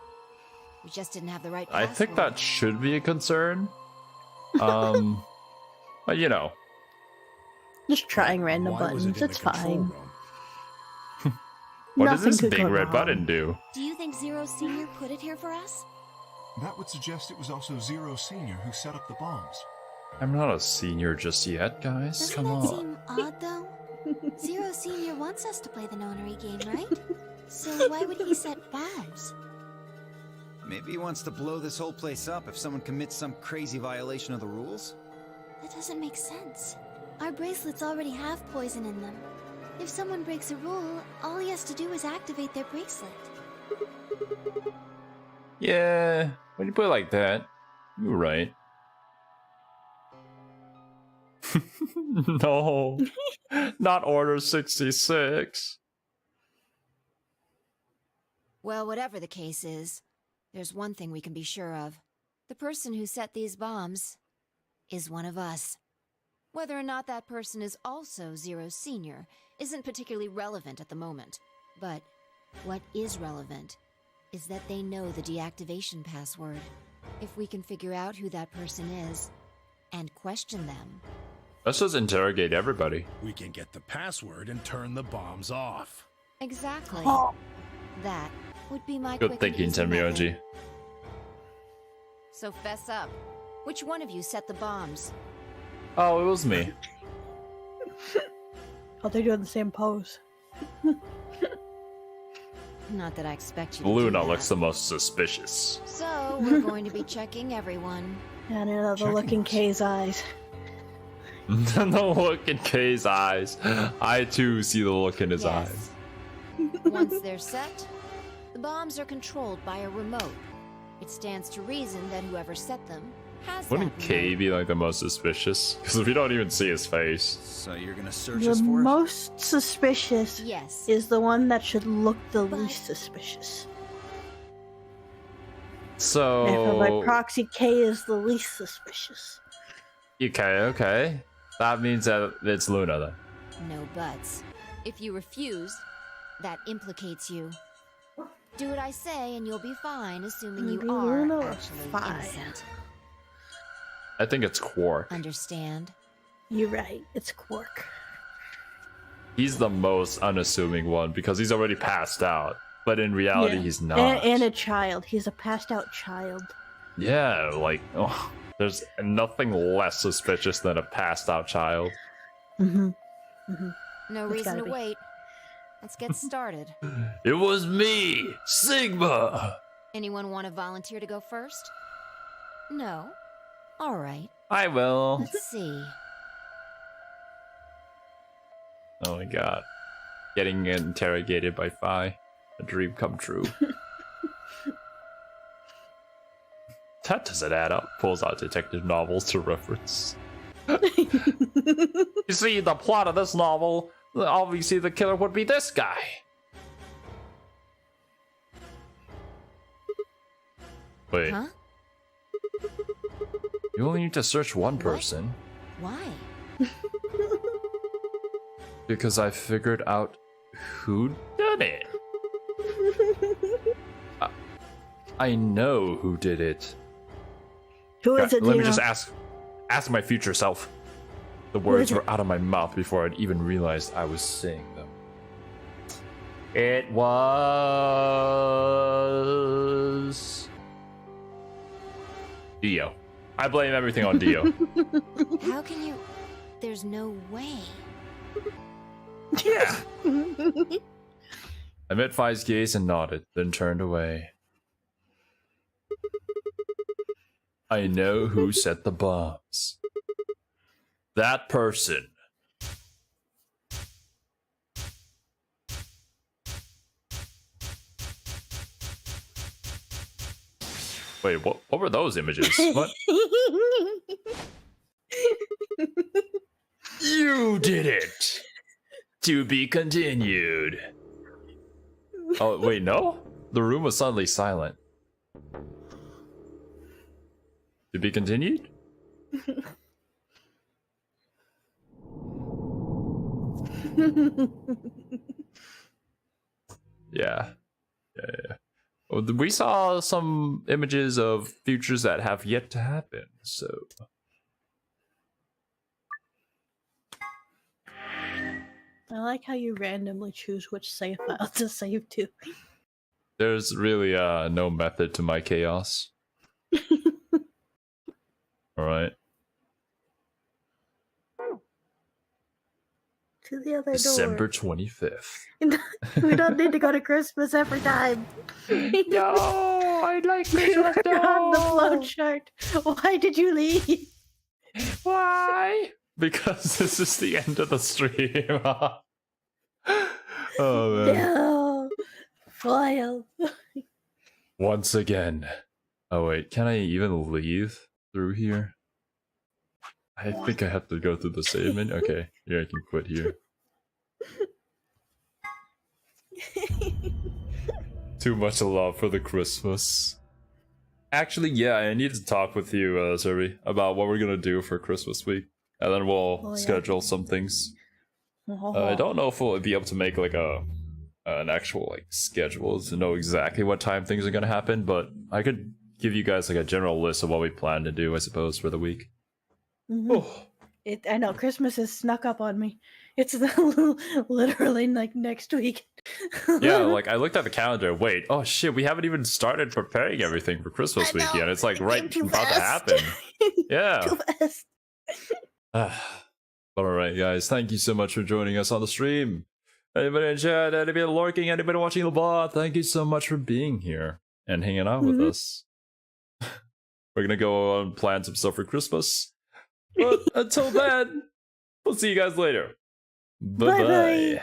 We just didn't have the right I password. think that should be a concern. But you know. Just trying random Why was it buttons, in it's the control fine. room? What Nothing does this could big go red wrong. button do? Do you think Zero Senior put it here for us? That would suggest it was also Zero Senior who set up the bombs. I'm not a senior just yet, guys. Doesn't Come that on. seem odd, though? Zero Senior wants us to play the nonary game, right? So why would he set bombs? Maybe he wants to blow this whole place up if someone commits some crazy violation of the rules? That doesn't make sense. Our bracelets already have poison in them. If someone breaks a rule, all he has to do is activate their bracelet. Yeah, when you put it like that, you're right. No, not Order 66. Well, whatever the case is, there's one thing we can be sure of. The person who set these bombs is one of us. Whether or not that person is also Zero Senior isn't particularly relevant at the moment. But what is relevant is that they know the deactivation password. If we can figure out who that person is and question them, Let's just interrogate everybody. We can get the password and turn the bombs off. exactly. That would be my Good quick thinking, and easy method. Temioji. So fess up. Which one of you set the bombs? Oh, it was me. Oh, they're doing the same pose. Not that I expect you to do Luna that. looks the most suspicious. So, we're going to be checking everyone. Yeah, I know the Checking look in us. Kay's eyes. The look in Kay's eyes. I too see the look in his eyes. Once they're set, the bombs are controlled by a remote. It stands to reason that whoever set them has Wouldn't that Kay remote. be like the most suspicious? Because we don't even see his face. So you're gonna search The us for it? most suspicious Yes. is the one that should look the But- least suspicious. So Therefore, by proxy, Kay is the least suspicious. okay. That means that it's Luna then. No buts. If you refuse, that implicates you. Do what I say and you'll be fine, assuming you Maybe are Luna or actually Fi. innocent. I think it's Quark. Understand? You're right, it's Quark. He's the most unassuming one because he's already passed out. But in reality, Yeah. he's not. And a child. He's a passed out child. Yeah, like, oh, there's nothing less suspicious than a passed out child. Mm-hmm. No It's reason gotta to be. wait. Let's get started. It was me, Sigma. Anyone want to volunteer to go first? No? Alright, I will. let's see. Oh my god. Getting interrogated by Fi. A dream come true. That doesn't add up. Pulls out detective novels to reference. You see, the plot of this novel, obviously the killer would be this guy. Wait, Huh? you only need to search one person. Why? Because I figured out who did it. I know who did it. Who is it, Let me Dino? just ask my future self. The is words it? were out of my mouth before I'd even realized I was saying them. It was Dio. I blame everything on Dio. How can you? There's no way. Yeah. I met Fi's gaze and nodded, then turned away. I know who set the bombs. That person. Wait, what were those images? What? You did it! To be continued. Oh, wait, no? The room was suddenly silent. To be continued? Yeah. Well, we saw some images of futures that have yet to happen, so... I like how you randomly choose which save file to save to. There's really no method to my chaos. Alright. To the other December door. 25th. We don't need to go to Christmas every time. No, I like Christmas. You're on the flowchart. Why did you leave? Why? Because this is the end of the stream. Oh man. No. Foil. Once again. Oh wait, can I even leave through here? I think I have to go through the save menu. Okay, yeah, I can quit here. Too much love for the Christmas. Actually, yeah, I need to talk with you, Cerby, about what we're gonna do for Christmas week, and then we'll schedule some things. I don't know if we'll be able to make like an actual like schedule to know exactly what time things are gonna happen, but I could give you guys like a general list of what we plan to do, I suppose, for the week. Oh. I know Christmas has snuck up on me. It's literally like next week. Yeah, like I looked at the calendar. Wait, oh shit, we haven't even started preparing everything for Christmas week yet. It's like right about to happen. Yeah. Too fast. All right, guys, thank you so much for joining us on the stream. Anybody in chat, anybody lurking, anybody watching the bot, thank you so much for being here and hanging out with us. We're gonna go and plan some stuff for Christmas. But until then, we'll see you guys later. Bye-bye.